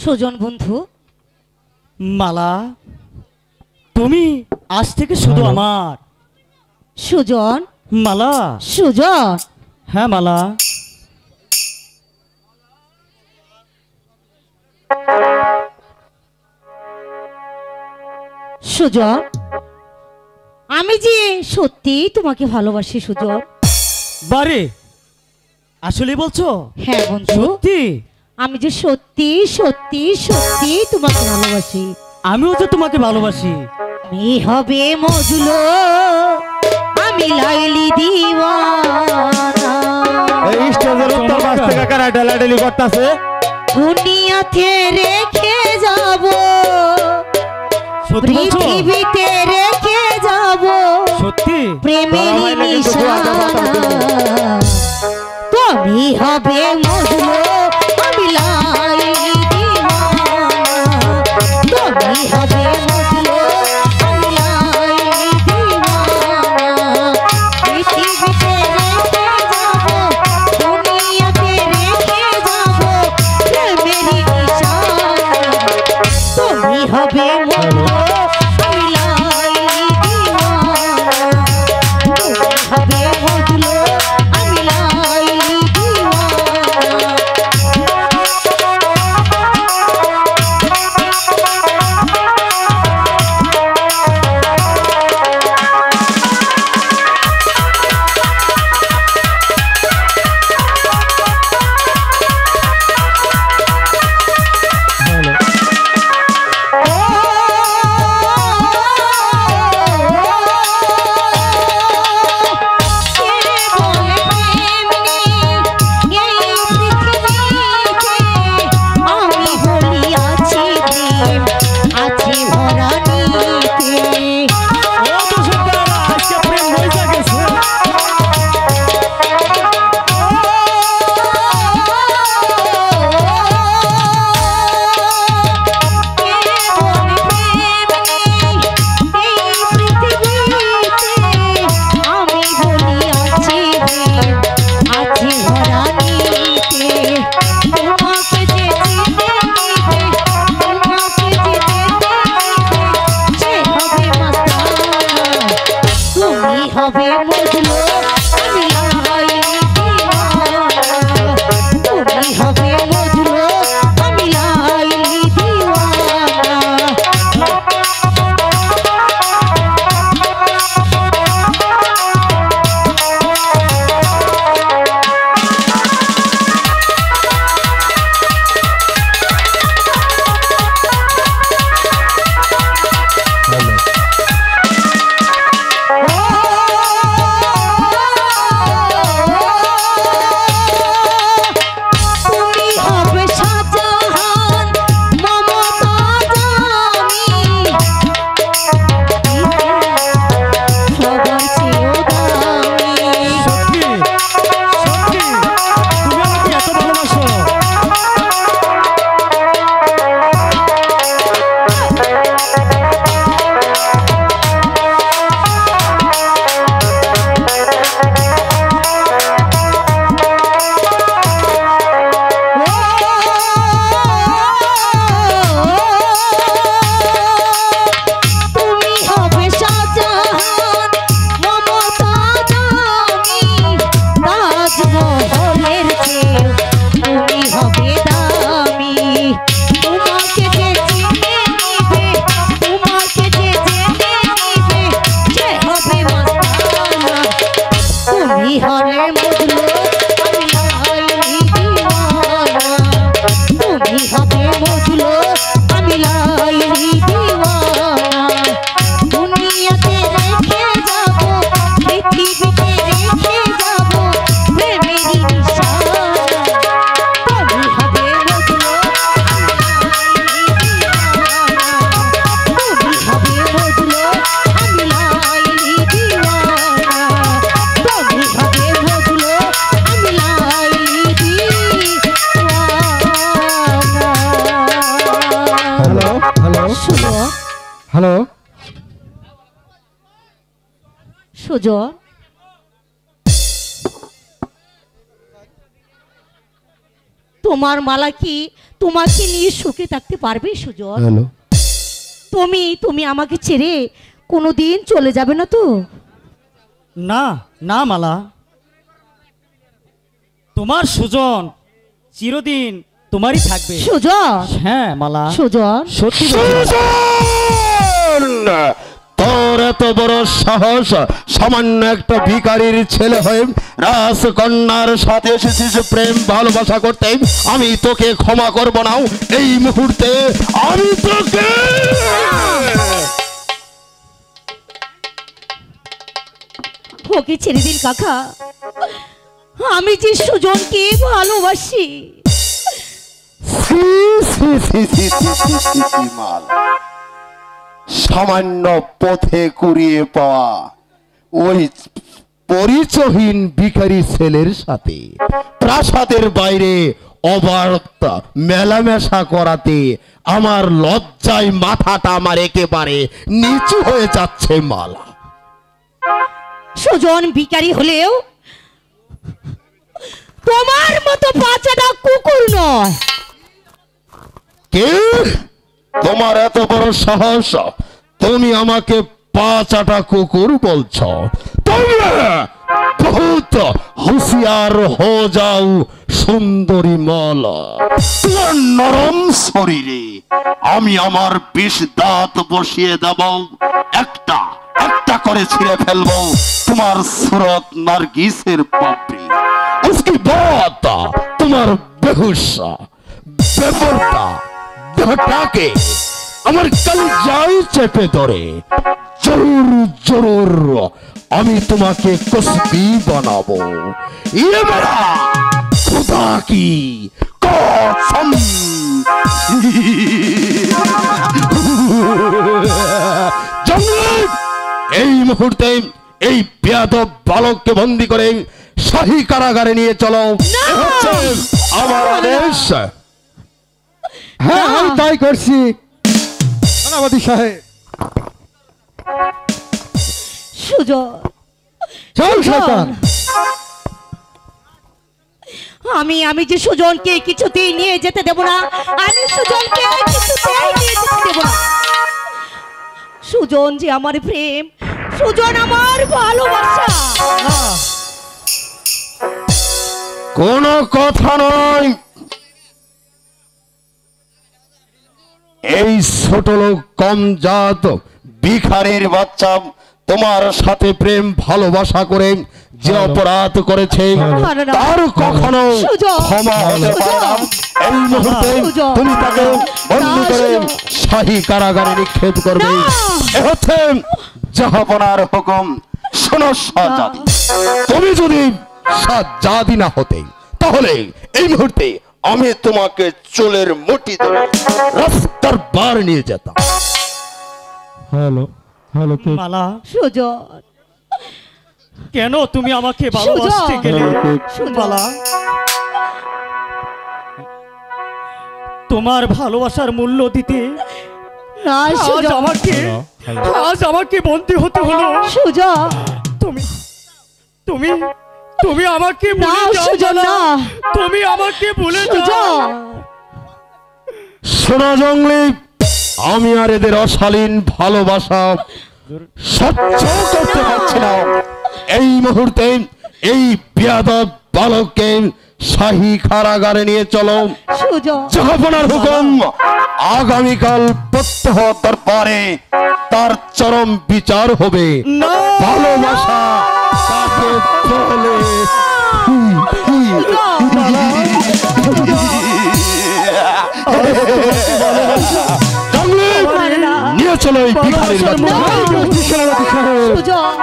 S10: সুজন বন্ধু,
S2: মালা, তুমি আজ থেকে শুধু আমার।
S10: সুজন,
S2: মালা,
S10: সুজন,
S2: হ্যাঁ মালা।
S10: সুজন, আমি যে সত্যি তোমাকে ভালোবাসি সুজন।
S2: বারে, আসলে বলছো?
S10: হ্যাঁ বন্ধু,
S2: সত্যি?
S10: আমি যে সত্যি সত্যি সত্যি তোমাকে ভালোবাসি।
S2: আমিও যে তোমাকে ভালোবাসি।
S10: তুমি হবে মজলো, আমি লাইলি দিওয়ানা।
S7: এই স্টেজের উত্তর পাশ থেকে কারা ঢেলাঢেলি করতেছে?
S10: দুনিয়াতে রেখে যাব,
S2: সত্যি বলছো?
S10: পৃথিবীতে রেখে যাব
S2: সত্যি?
S10: প্রেমের নিশানা। তুমি হবে মজলো, আমি লাইলি দিওয়ানা। তুমি হবে মজলো, আমি লাইলি দিওয়ানা। পৃথিবীতে রেখে যাব, দুনিয়াতে রেখে যাব প্রেমের নিশানা। তুমি হবে মজলো, আমি লাইলি দিওয়ানা। তুমি হবে মজলো, আমি লাইলি দিওয়ানা। হবে মজলো, আমি লাইলি দিওয়ানা। তুমি হবে মজলো, আমি লাইলি দিওয়ানা। তুমি হবে শাহজাহান, মমতাজ আমি। সবার চেয়েও দামি।
S2: সত্যি? সত্যি? তুমি আমাকে এত ভালোবাসো?
S10: তুমি হবে শাহজাহান, মমতাজ আমি। তাজমহলের চেয়েও তুমি হবে দামি। তোমাকে যে চিনে নিবে, তোমাকে যে জেনে নিবে, সে হবে মাস্তানা। তুমি হবে মজলো, আমি লাইলি দিওয়ানা। তুমি হবে মজলো, আমি লাইলি দিওয়ানা। দুনিয়াতে রেখে যাব, পৃথিবীতে রেখে যাব প্রেমের নিশানা। তুমি হবে মজলো, আমি লাইলি দিওয়ানা। তুমি হবে মজলো, আমি লাইলি দিওয়ানা। তুমি হবে মজলো, আমি লাইলি দিওয়ানা।
S3: হ্যালো হ্যালো
S10: শুনো
S3: হ্যালো,
S10: সুজন, তোমার মালা কি তোমাকে নিয়ে সুখে থাকতে পারবে সুজন?
S4: হ্যালো,
S10: তুমি তুমি আমাকে ছেড়ে কোনোদিন চলে যাবে না তো?
S11: না না মালা, তোমার সুজন চিরদিন তোমারই থাকবে।
S10: সুজন,
S11: হ্যাঁ মালা,
S10: সুজন,
S11: সত্যি
S4: তোর এত বড় সাহস! সামান্য একটা ভিখারির ছেলে হয়ে রাজকন্যার সাথে এসেছিস প্রেম ভালোবাসা করতে। আমি তোকে ক্ষমা করব না এই মুহূর্তে। আমি তোকে
S10: ওকে ছেড়ে দিন কাকা, আমি যে সুজনকে ভালোবাসি।
S4: সামান্য পথে কুড়িয়ে পাওয়া ওই পরিচয়হীন ভিখারি ছেলের সাথে প্রাসাদের বাইরে অবার্তা মেলামেশা করাতে আমার লজ্জায় মাথাটা আমার একেবারে নিচু হয়ে যাচ্ছে মালা।
S10: সুজন ভিখারি হলেও তোমার মতো বাচ্চাটা কুকুর নয়।
S4: কে? তোমার এত বড় সাহস! তুমি আমাকে পাঁচাটা কুকুর বলছ? তোমরা বহুত হুঁশিয়ার হো যাও সুন্দরী মালা। তোমার নরম শরীরে আমি আমার 20 দাঁত বসিয়ে দেব, একটা একটা করে ছিঁড়ে ফেলবো তোমার সুরত নারগিসের পাপড়ি। उसके बाद তোমার বেহুশা বেপরদা ঘটাকে আমার কলজায় চেপে ধরে জরুর জরুর আমি তোমাকে কসবি বানাবো। ये मेरा खुदा की कसम। জঙ্গল এই মুহূর্তে এই বেয়াদব বালককে বন্দী করে শাহী কারাগারে নিয়ে চলো। আমার আদেশ।
S3: হ্যাঁ আমি তাই করছি সেনাপতি সাহেব।
S10: সুজন,
S3: চল শয়তান।
S10: আমি যে সুজনকে কিছুতেই নিয়ে যেতে দেব না। আমি সুজনকে কিছুতেই নিয়ে যেতে দেব না। সুজন যে আমার প্রেম, সুজন আমার ভালোবাসা।
S4: কোনো কথা নয়। এই ছোট লোক কম জাত ভিখারির বাচ্চা তোমার সাথে প্রেম ভালোবাসা করে যে অপরাধ করেছে তার কখনো ক্ষমা হতে পারে না। এই মুহূর্তে তুমি তাকে বন্দী করে শাহী কারাগারে নিক্ষেপ করবে। এ হচ্ছে জাহাপনার হুকুম। শোনো শাহজাদি, তুমি যদি শাহজাদি না হতে তাহলে এই মুহূর্তে আমি তোমাকে চুলের মুঠি ধরে রাস্তার বার নিয়ে যেতাম।
S3: হ্যালো হ্যালো
S11: মালা,
S10: সুজন,
S11: কেন তুমি আমাকে ভালোবাসতে গেলে? মালা, তোমার ভালোবাসার মূল্য দিতে
S10: না সুজন,
S11: আজ আমাকে বন্দী হতে হলো।
S10: সুজন,
S11: তুমি তুমি তুমি আমাকে
S10: না
S11: ভুলে যাও
S10: সুজন,
S11: মালা।
S10: না
S11: তুমি আমাকে ভুলে যাও।
S10: সুজন,
S4: শোনা জঙ্গলি, আমি আর এদের অশালীন ভালোবাসা সহ্য করতে পারছি না। এই মুহূর্তে এই বেয়াদব বালককে শাহী কারাগারে নিয়ে চলো।
S10: সুজন,
S4: জাহাপনার হুকুম। আগামীকাল প্রত্যহ দরবারে তার চরম বিচার হবে। ভালোবাসা কাকে বলে? নিয়ে চলো এই ভিখারির বাচ্চা।
S10: সুজন,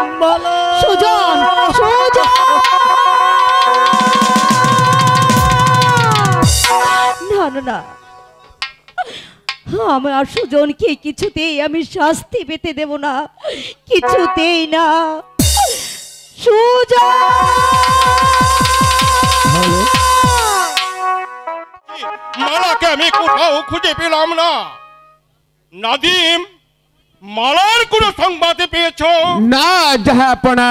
S10: সুজন, সুজন। না না না, আমার সুজনকে কিছুতেই আমি শাস্তি পেতে দেব না, কিছুতেই না। সুজন,
S5: মালাকে আমি কোথাও খুঁজে পেলাম না। নাদিম, মালার কোনো সংবাদ পেয়েছো?
S7: না জাহাপনা,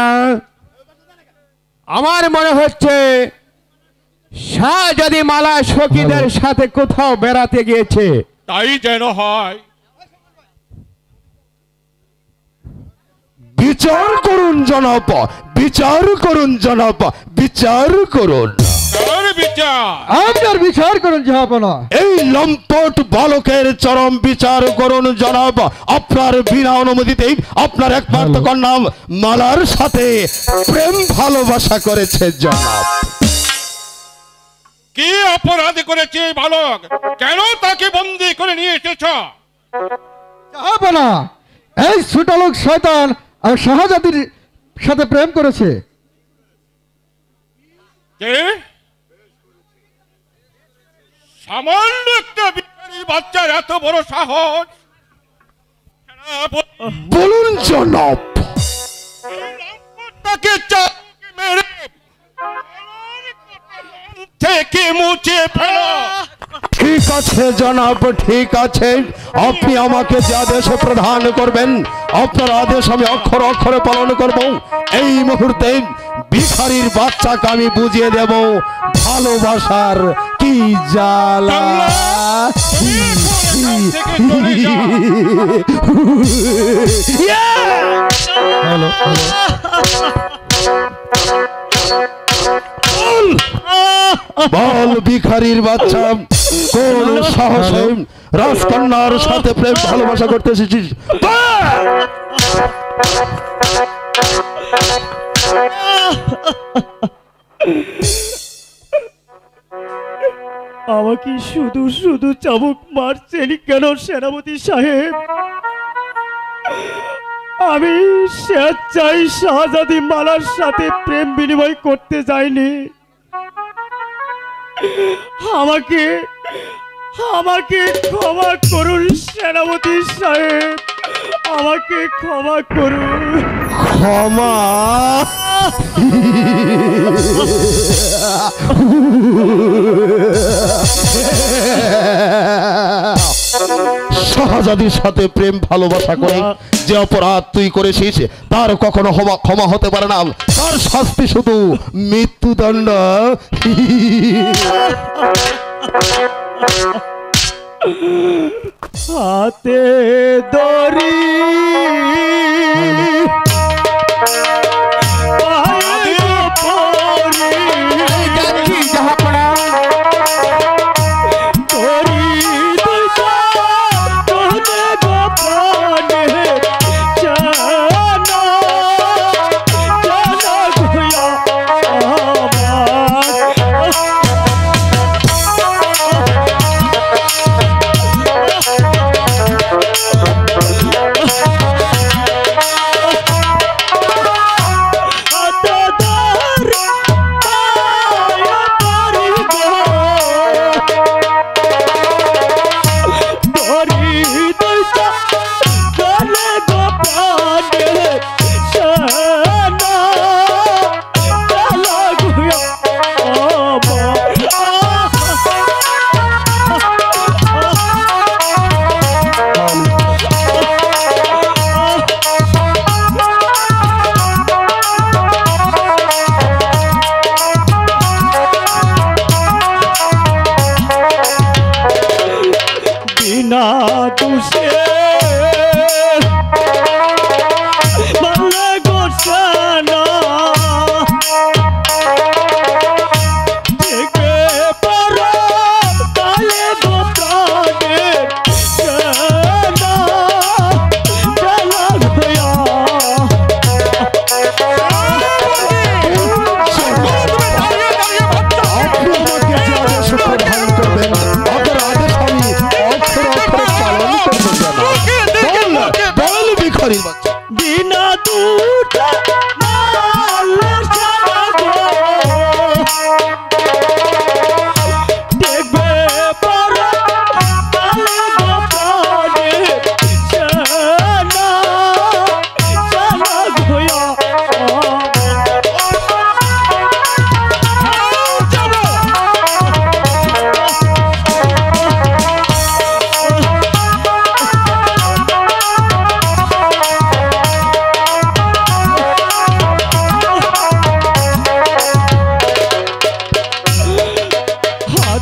S7: আমার মনে হচ্ছে শাহজাদি মালা সখীদের সাথে কোথাও বেড়াতে গিয়েছে।
S5: তাই যেন হয়।
S4: বিচার করুন জনাব, বিচার করুন জনাব, বিচার করুন।
S5: কার বিচার?
S3: আপনার বিচার করুন জাহাপনা।
S4: এই লম্পট বালকের চরম বিচার করুন জনাব। আপনার বিনা অনুমতিতেই আপনার একমাত্র কন্যা মালার সাথে প্রেম ভালোবাসা করেছে জনাব।
S5: কি অপরাধ করেছে এই বালক? কেন তাকে বন্দি করে নিয়ে এসেছ?
S3: জাহাপনা, এই ছোট লোক শয়তান আর শাহজাদির সাথে প্রেম করেছে।
S5: কে? সামান্য একটা ভিখারি বাচ্চার এত বড় সাহস!
S4: বলুন জনাব।
S5: তাকে চাকু মেরে থেকে মুছে ফেলো।
S4: ঠিক আছে জনাব, ঠিক আছে। আপনি আমাকে যে আদেশ প্রদান করবেন আপনার আদেশ আমি অক্ষর অক্ষরে পালন করব। এই মুহূর্তে ভিখারির বাচ্চাকে আমি বুঝিয়ে দেব ভালোবাসার কি জ্বালা। বল ভিখারির বাচ্চা, কোন সাহসে রাজকন্যার সাথে প্রেম ভালোবাসা করতে এসেছিস?
S11: আমাকে শুধু শুধু চাবুক মারছেন কেন সেনাপতি সাহেব? আমি স্বেচ্ছায় শাহজাদি মালার সাথে প্রেম বিনিময় করতে যাইনি। আমাকে আমাকে ক্ষমা করুন সেনাপতি সাহেব, আমাকে ক্ষমা করুন।
S4: ক্ষমা? শাহজাদির সাথে প্রেম ভালোবাসা করে যে অপরাধ তুই করেছিস তার কখনো ক্ষমা হতে পারে না। তার শাস্তি শুধু মৃত্যুদণ্ড।
S11: হাতে দড়ি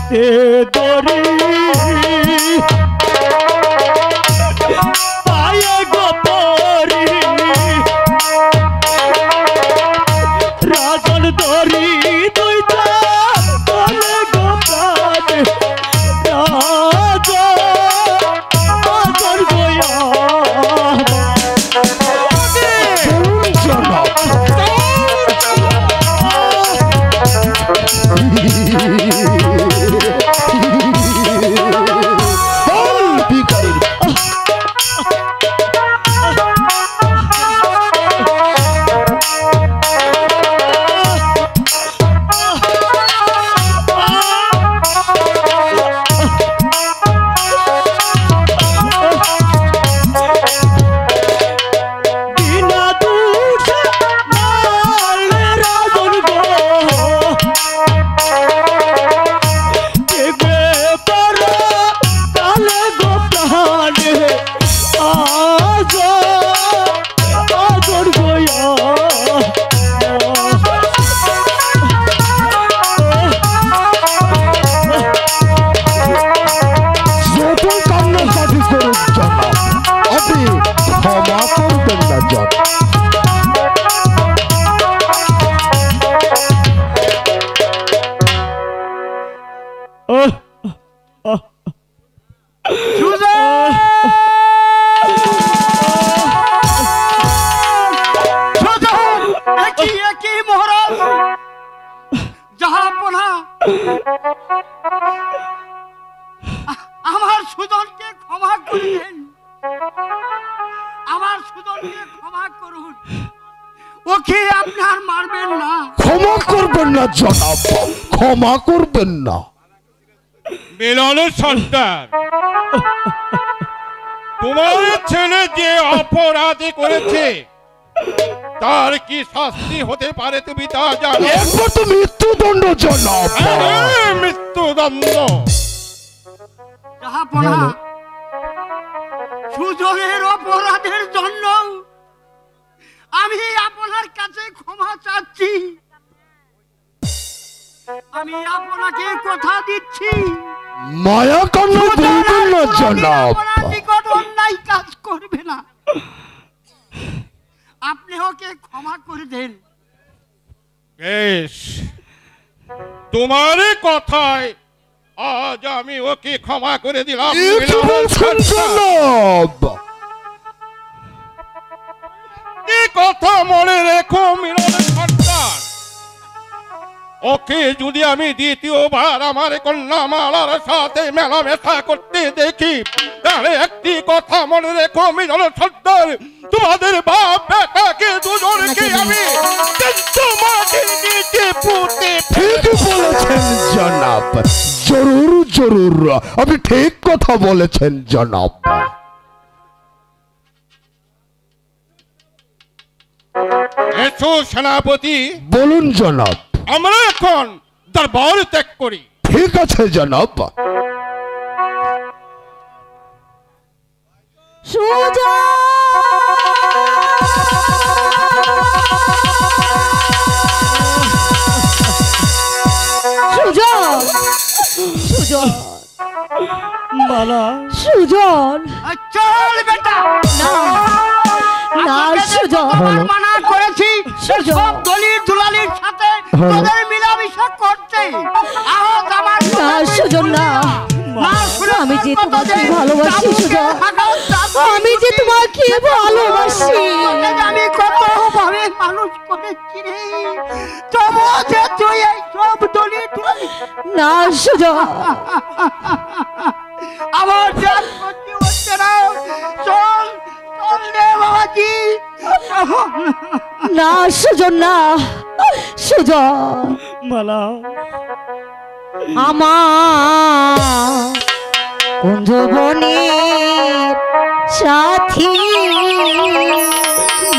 S11: হাতে দড়ি পায়ে গোপরি রাজন দড়ি দুইটা তলে গোপাল রাজা রাজন গয়া
S5: আমার সুজনকে ক্ষমা করবেন, আমার সুজনকে ক্ষমা করুন, ওকে আপনি আর মারবেন না।
S4: ক্ষমা করবেন না জনাব, ক্ষমা করবেন না।
S5: মিলন সর্দার, তোমার ছেলে যে অপরাধ করেছে তার কি শাস্তি হতে পারে তুমি তা জানো?
S4: একবার তো মৃত্যুদণ্ড জনাব।
S5: মৃত্যুদণ্ড। জাহাপনা, সুজনের অপরাধের জন্য আমি আপনার কাছে ক্ষমা চাচ্ছি। আমি আপনাকে কথা দিচ্ছি,
S4: মায়া কান্না বলবেন না জনাব।
S5: নিকট অন্যায় কাজ করবে না, আপনি ওকে ক্ষমা করে দেন। বেশ, তোমার কথায় আজ আমি ওকে ক্ষমা করে দিলাম। কথা মনে রেখো মিলন সর্দার, ওকে যদি আমি দ্বিতীয়বার আমার কন্যামালার সাথে মেলামেশা করতে দেখি, তাহলে একটি কথা মনে রেখো মিলন সর্দার, তোমাদের বাপ বেটাকে দুজনকে আমি মাটির নিচে পুঁতে।
S4: ঠিক বলেছেন জনাব, জরুর জরুর, আপনি ঠিক কথা বলেছেন জনাব।
S5: এসো সেনাপতি।
S4: বলুন জনাব।
S5: আমরা এখন দরবার ত্যাগ করি।
S4: ঠিক আছে জনাব।
S10: সুজন
S11: মালা
S10: সুজন,
S5: চল বেটা।
S10: না না সুজন,
S5: মানা করেছি সব দলিল দুলালির সাথে তোদের মিলামিশা করতে। আজ আমার
S10: না সুজন, না, আমি যে তোমাকে ভালোবাসি সুজন, আমি যে তোমাকে ভালোবাসি।
S5: আমি কত ভাবে মানুষ করেছি রে, তবু যে তুই এই সব দলিল দুলালি।
S10: না সুজন,
S5: আমার জান করতে হচ্ছে না। চল চল রে বাবাজি।
S10: না সুজন, না সুজন,
S11: মালা
S10: আমার কুঞ্জবনের সাথী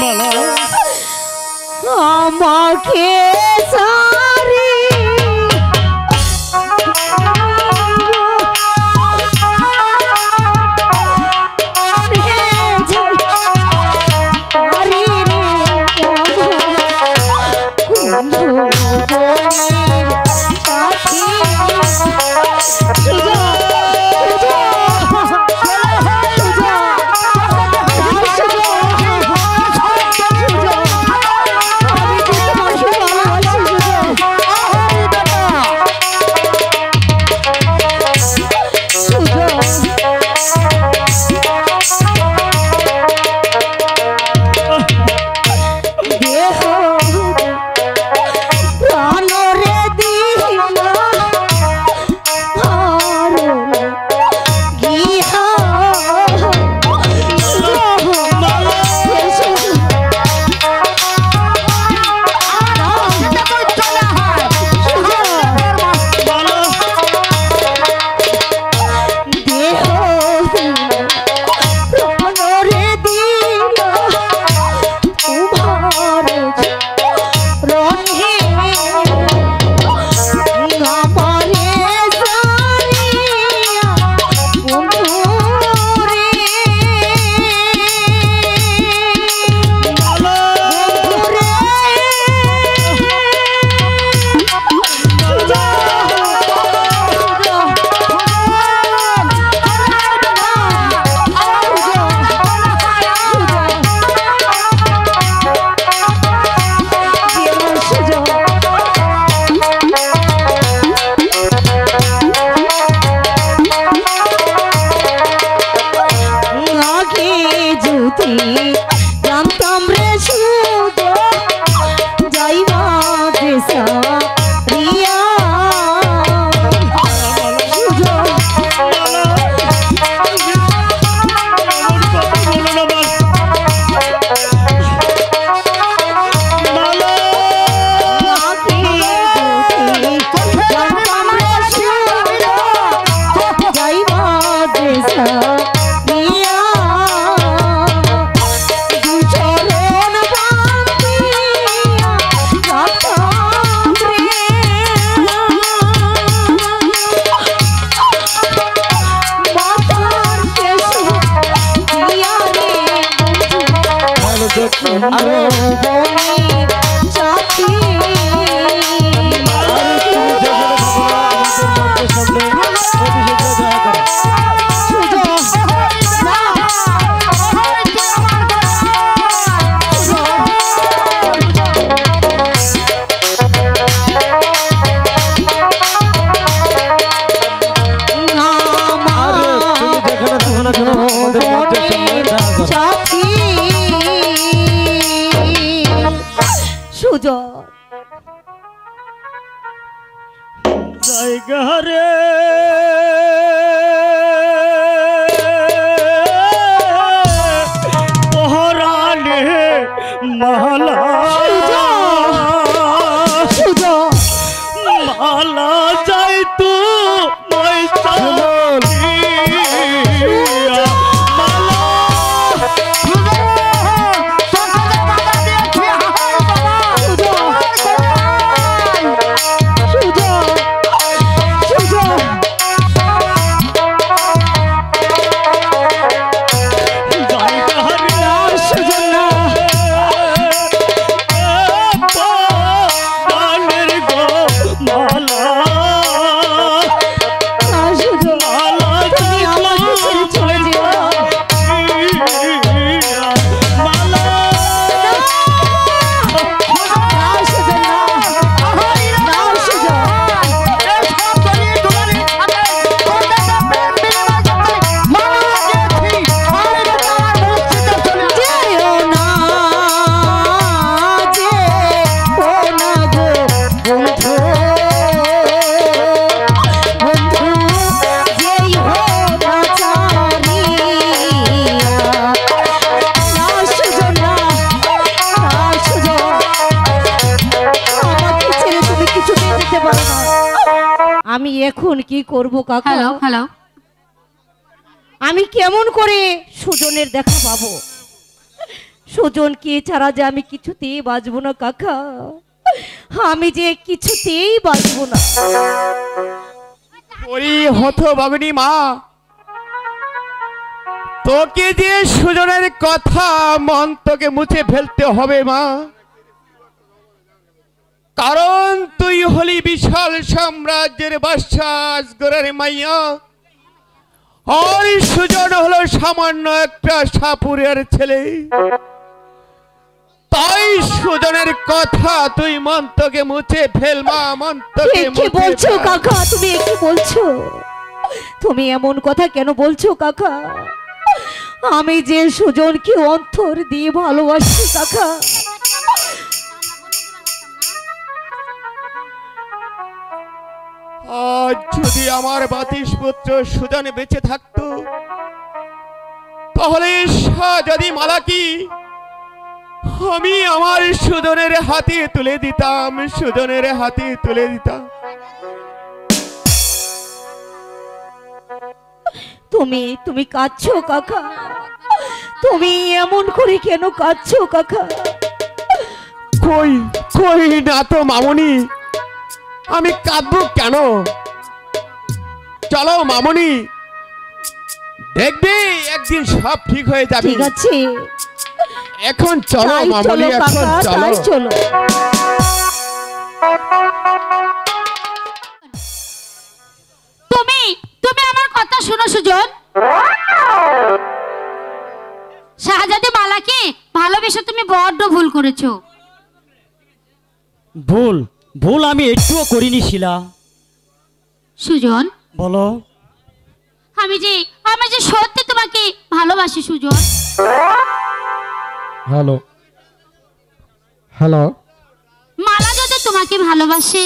S11: মালা
S10: আমাকে সারি
S11: জায়গা রে পহরানে মালা মালা যাই তো মই
S10: আমি এখন কি করব কাকা?
S12: হ্যালো হ্যালো,
S10: আমি কেমন করে সুজনের দেখা পাবো? সুজনকে ছাড়া যে আমি কিছুতেই বাঁচবো না কাকা, আমি যে কিছুতেই বাঁচবো না।
S11: ওই হতভাগিনী মা, তোকে যে সুজনের কথা মন তোকে মুছে ফেলতে হবে মা, কারণ তুই হলি বিশাল সাম্রাজ্যের বাদশা আজগরের মাইয়া, আর সুজন হলো সামান্য একটা সাপুরের ছেলে। তাই সুজনের কথা তুই মন তোকে মুছে ফেল মা, মন তোকে
S10: কি বলছো কাকা? তুমি কি বলছো? তুমি এমন কথা কেন বলছো কাকা? আমি যে সুজনকে অন্তর দিয়ে ভালোবাসি কাকা।
S11: আজ যদি আমার বাতিশ পুত্র সুজন বেঁচে থাকতো, তাহলে যদি মালাকি আমি আমার সুজনের হাতে তুলে দিতাম, সুজনের হাতে তুলে দিতাম।
S10: তুমি কাঁদছো কাকা? তুমি এমন করে কেন কাঁদছো কাকা?
S11: কই কই না তো মামনি, আমি কাঁদবো কেন? চলো মামনি, দেখবি একদিন সব ঠিক হয়ে যাবে।
S10: ঠিক আছে,
S11: এখন চলো মামনি, এখন চলো
S10: চলো।
S12: তুমি আমার কথা শোনো সুজন। শাহজাদি মালাকে ভালোবেসে তুমি বড্ড ভুল করেছো।
S2: ভুল আমি একটুও করিনি শিলা।
S12: সুজন
S2: বলো।
S12: আমি যে সত্যি তোমাকে ভালোবাসি সুজন।
S3: হ্যালো হ্যালো,
S12: মালা যদি তোমাকে ভালোবাসে,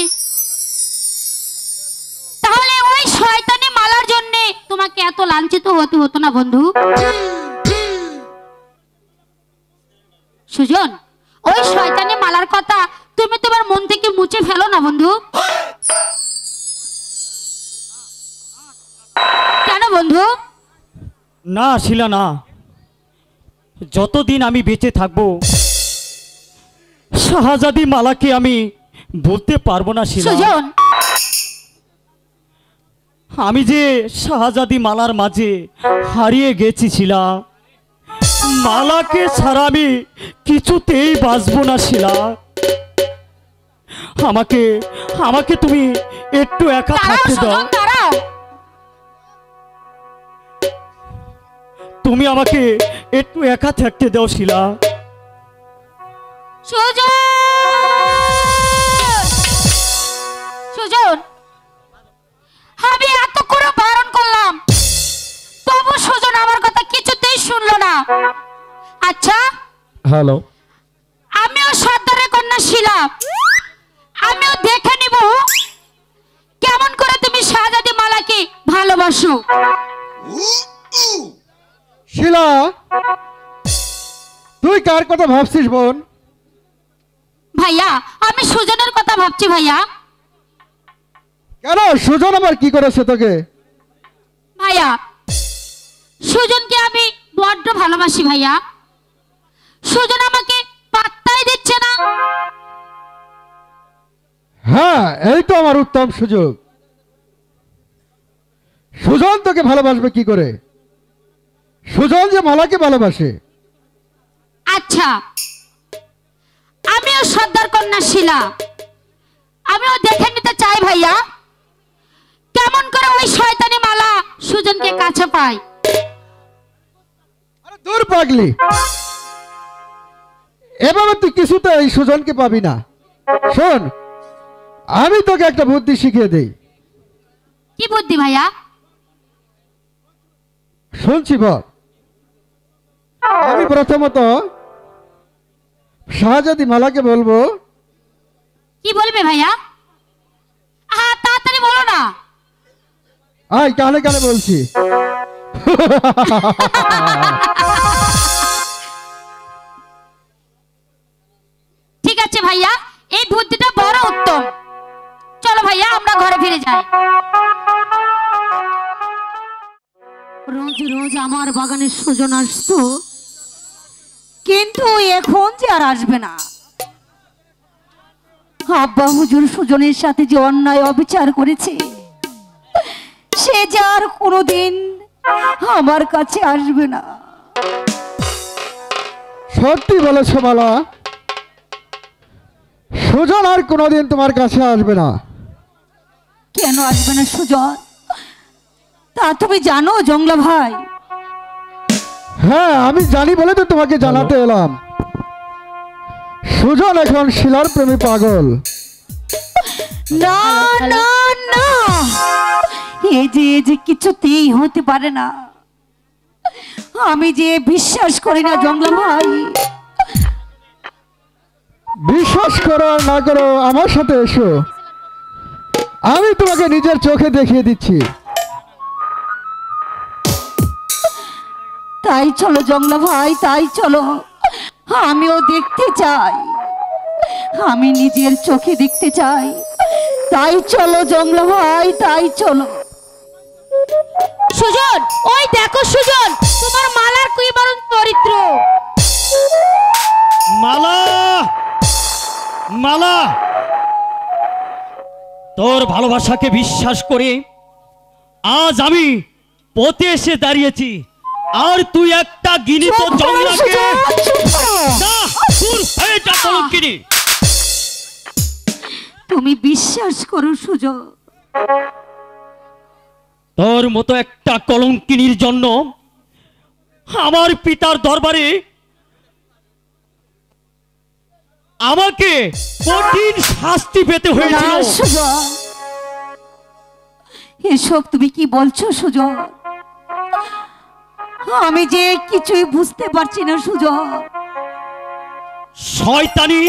S12: তাহলে ওই শয়তানি মালার জন্য তোমাকে এত লাঞ্ছিত হতে হতো না বন্ধু। সুজন, ওই শয়তানি মালার কথা তুমি তোমার মন থেকে মুছে ফেলো না বন্ধু। কেন বন্ধু?
S2: না শিলা না, যতদিন আমি বেঁচে থাকবো শাহজাদি মালাকে আমি বলতে পারবো না শিলা।
S12: সুজন,
S2: আমি যে শাহজাদি মালার মাঝে হারিয়ে গেছি শিলা, মালাকে ছাড়া আমি কিছুতেই বাঁচবো না শিলা। আমাকে তুমি একটু একা থাকতে দাও। তুমি আমাকে একটু একা থাকতে দাও শিলা।
S12: সুজন, আমি এত করে বারণ করলাম, তবু সুজন আমার কথা কিছুতেই শুনলো না। আচ্ছা
S3: হ্যালো,
S12: আমিও সর্দারের কন্যা শিলা, আমিও দেখে নিব কেমন করে ভালোবাসো।
S3: শিলা, তুই কার কথা ভাবছিস বোন?
S12: ভাইয়া আমি সুজনের কথা ভাবছি ভাইয়া।
S3: কেন, সুজন আবার কি করেছে তোকে?
S12: ভাইয়া সুজনকে আমি বড্ড ভালোবাসি ভাইয়া। সুজন আমাকে পাত্তাই দিচ্ছে না।
S3: হ্যাঁ, এই তো আমার উত্তম সুযোগ। সুজন তোকে ভালোবাসবে কি করে? সুজন যে মালাকে ভালোবাসে।
S12: আচ্ছা, আমিও সর্দার কন্যা শিলা, আমিও দেখে নিতে চাই ভাইয়া কেমন করে ওই শয়তানি মালা সুজনকে কাছে পায়।
S3: আরে দূর পাগলি, এভাবে তুই কিছুতে এই সুজনকে পাবি না। শোন, আমি তোকে একটা বুদ্ধি শিখিয়ে দেই।
S12: কি বুদ্ধি ভাইয়া?
S3: শুনছি বল। আমি প্রথমত শাহজাদি মালাকে বলবো।
S12: কি বলবে ভাইয়া? তাড়াতাড়ি বলো না।
S3: আয়, কানে কানে বলছি।
S12: ঠিক আছে ভাইয়া, এই বুদ্ধিটা বড় উত্তম। চলো ভাইয়া আমরা ঘরে ফিরে যাই।
S10: রোজ রোজ আমার বাগানে সুজন আসতো, কিন্তু এখন যে আর আসবে না। আব্বা হুজুর সুজনের সাথে যে অন্যায় অবিচার করেছে, সে যে আর কোনোদিন আমার কাছে আসবে না।
S3: সত্যি বলেছ মালা, সুজন আর কোনোদিন তোমার কাছে আসবে না।
S10: কেন আসবে না সুজন, তা তুমি জানো জংলা ভাই?
S3: হ্যাঁ, আমি জানি বলে তো তোমাকে জানাতে এলাম। সুজন এখন শিলার প্রেমী পাগল।
S10: না না না, এই যে কিছুতেই হতে পারে না। আমি যে বিশ্বাস করি না জংলা ভাই।
S3: বিশ্বাস করো আর না করো, আমার সাথে এসো, আমি তোমাকে নিজের চোখে দেখিয়ে দিচ্ছি।
S10: তাই চলো জংলা ভাই, তাই চলো, আমিও দেখতে চাই, আমি নিজের চোখে দেখতে চাই। তাই চলো জংলা ভাই, তাই চলো।
S12: সুজন, ওই দেখো সুজন, তোমার মালার কি বরণ চরিত্র।
S2: মালা, মালা, তোর ভালোবাসাকে বিশ্বাস করে আজ আমি পথে এসে দাঁড়িয়েছি, আর তুই একটা গিনিত জংলাকে। না, দূর হয়ে যা কলঙ্কিনী।
S10: তুমি বিশ্বাস করো সুজন,
S2: তোর মতো একটা কলঙ্কিনীর জন্য আমার পিতার দরবারে আমাকে কঠিন শাস্তি পেতে হয়েছিল।
S10: না সুজন, এসব তুমি কি বলছো সুজন? আমি যে কিছুই বুঝতে পারছি না সুজন।
S2: শয়তানি,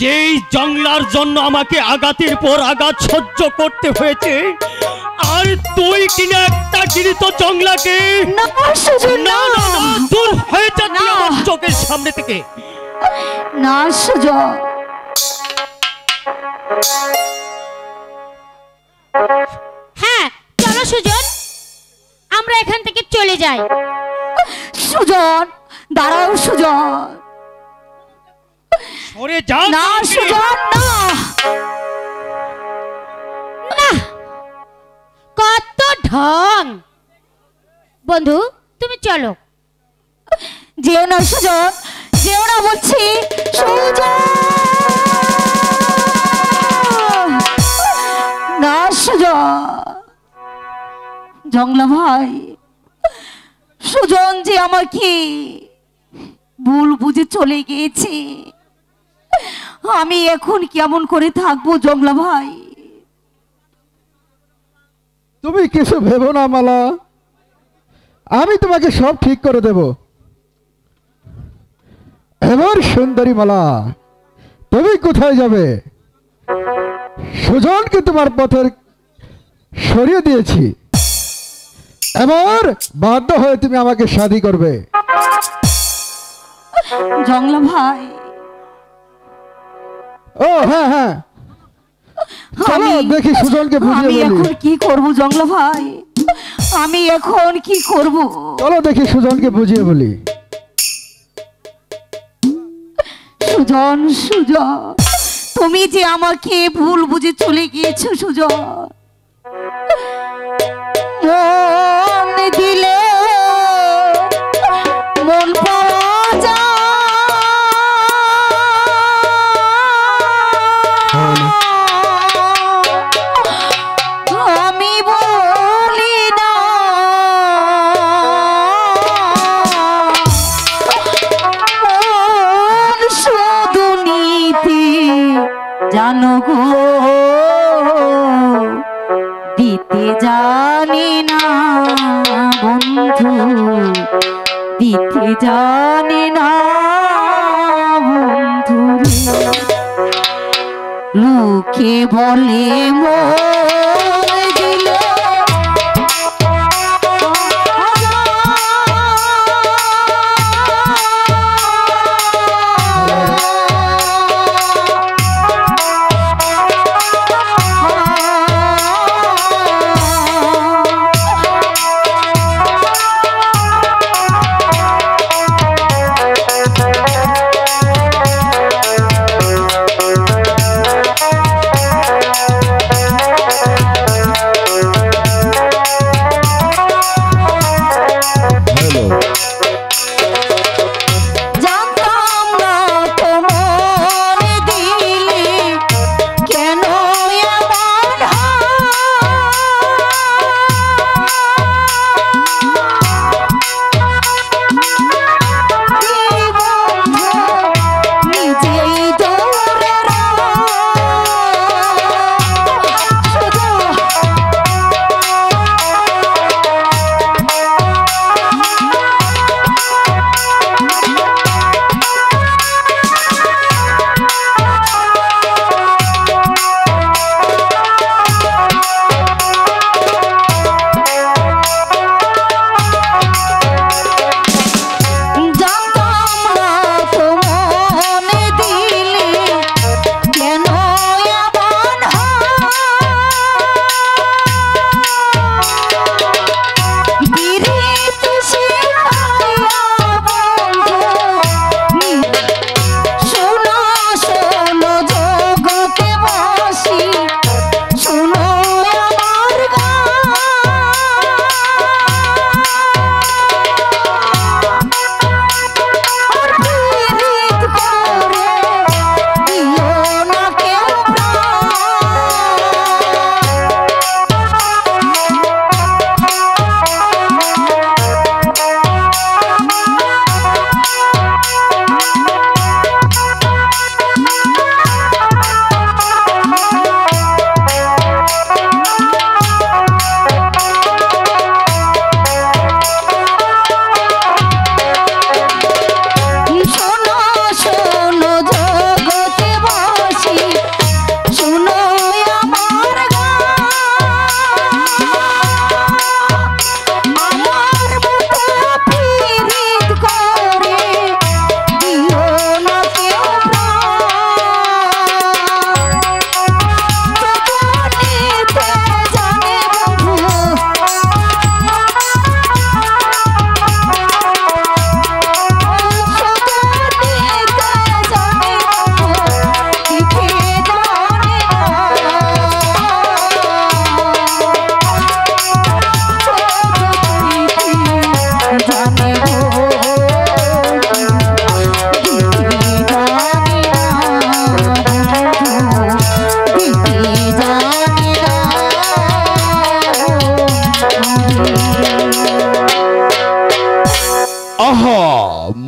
S2: যেই জংলার জন্য আমাকে আঘাতের পর আঘাত সহ্য করতে হয়েছে, আর তুই কিনা একটা গিরিত জংলাকে।
S10: না সুজন,
S2: না না না, দূর হয়ে যা তুই আমার চোখের সামনে থেকে।
S10: না সুজন।
S12: হ্যাঁ চলো সুজন, আমরা এখান থেকে চলে যাই।
S10: সুজন দাঁড়াও সুজন।
S2: সরে যা।
S10: না সুজন, না
S12: না, কত ঢং। বন্ধু তুমি চলো।
S10: যেও না সুজন, যেও না বলছি। সুজন, না সুজন। জংলা ভাই, সুজন যে আমাকে ভুল বুঝে চলে গিয়েছে, আমি এখন কেমন করে থাকবো জংলা ভাই?
S3: তুমি কিছু ভেবো না মালা, আমি তোমাকে সব ঠিক করে দেব। এবার সুন্দরী মালা, তুমি কোথায় যাবে? সুজনকে তোমার পথের সরিয়ে দিয়েছি। এবার বাধ্য হয়ে তুমি আমাকে শাদী করবে।
S12: জংলা ভাই,
S3: ও হ্যাঁ হ্যাঁ, চলো দেখি সুজনকে
S12: আমি
S3: বুঝিয়ে
S12: এখন
S3: বলি।
S12: কি করব জংলা ভাই, আমি এখন কি করব?
S3: চলো দেখি সুজনকে বুঝিয়ে বলি।
S12: সুজন, সুজন, তুমি যে আমাকে ভুল বুঝে চলে গিয়েছো সুজন। মন দিলে মন পাওয়া যায়, আমি বলি না মন শুধু নীতি জানো গো, দিতে জানি না বন্ধু, দিতে জানি না বন্ধু। লোকে বলে মন দিল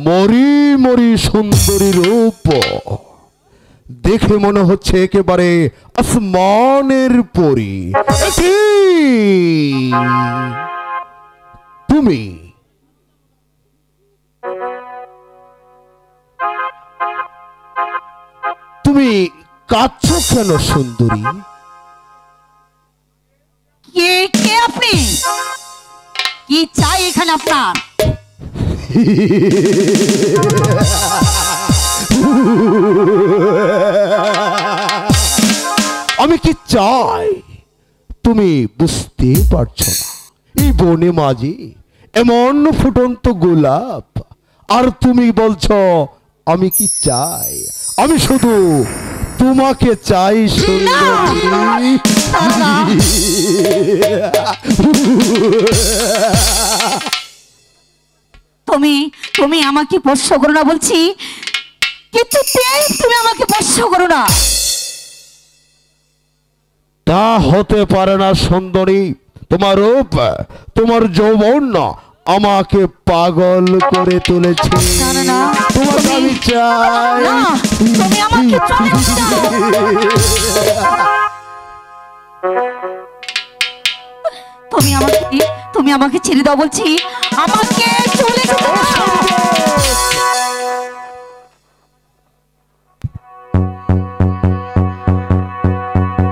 S4: মরি মরি সুন্দরী রূপ দেখে মনে হচ্ছে একেবারে আসমানের পরী। তুমি তুমি কাঁদছো কেন সুন্দরী?
S12: চাই এখানে আপনার?
S4: আমি কি চাই তুমি বুঝতে পারছো না? এই বনে মাঝি এমন ফুটন্ত গোলাপ, আর তুমি বলছো আমি কি চাই? আমি শুধু তোমাকে চাই সুন্দরী।
S12: তুমি আমাকে স্পর্শ করো না বলছি, কিন্তু তুমি আমাকে স্পর্শ করো না।
S4: তা হতে পারে না সুন্দরী। তোমার রূপ, তোমার যৌবন আমাকে পাগল করে তুলেছে। তোমাকে আমি চাই।
S12: তুমি আমাকে ছেড়ে দাও বলছি, আমাকে চলে যেতে দাও।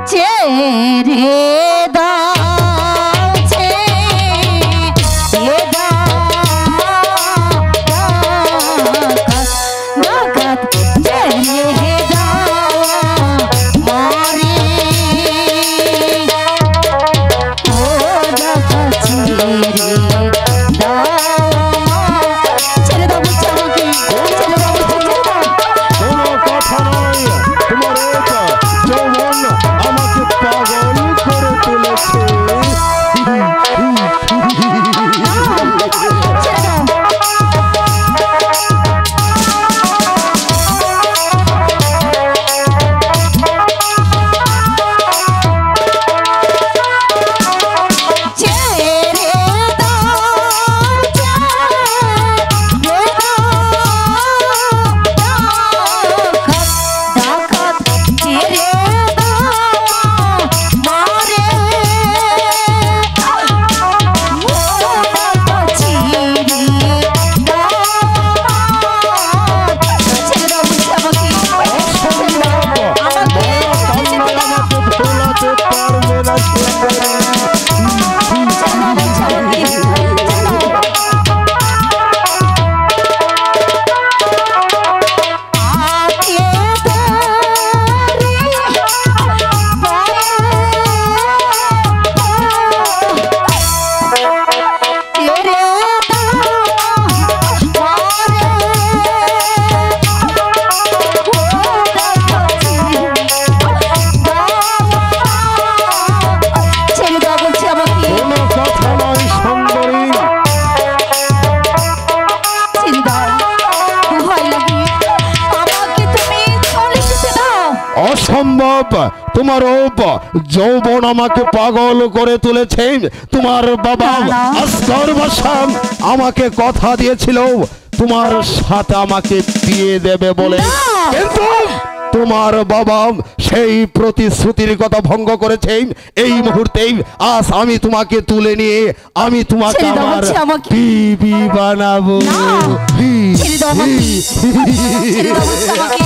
S12: ছেড়ে দাও, ছেড়ে দাও, ডাকাত ছেড়ে দাও মারে, ও ডাকাত ছেড়ে দাও, ছেড়ে দাও বলছি আমাকে, ছেড়ে দাও বলছি, ছেড়ে দাও।
S4: কোনো কথা নয়, তোমার যৌবন আমাকে পাগল করে তুলেছে। অসম্ভব, তোমার যৌবন আমাকে পাগল করে তুলেছে। তোমার বাবা আসগর বাদশাহ আমাকে কথা দিয়েছিল তোমার সাথে আমাকে বিয়ে দেবে বলে, কিন্তু তোমার বাবা সেই প্রতিশ্রুতির কথা ভঙ্গ করেছে। এই মুহূর্তেই আজ আমি তোমাকে তুলে নিয়ে আমি তোমাকে আমার বিবি বানাবো।
S12: ছেড়ে দাও আমাকে, ছেড়ে দাও আমাকে।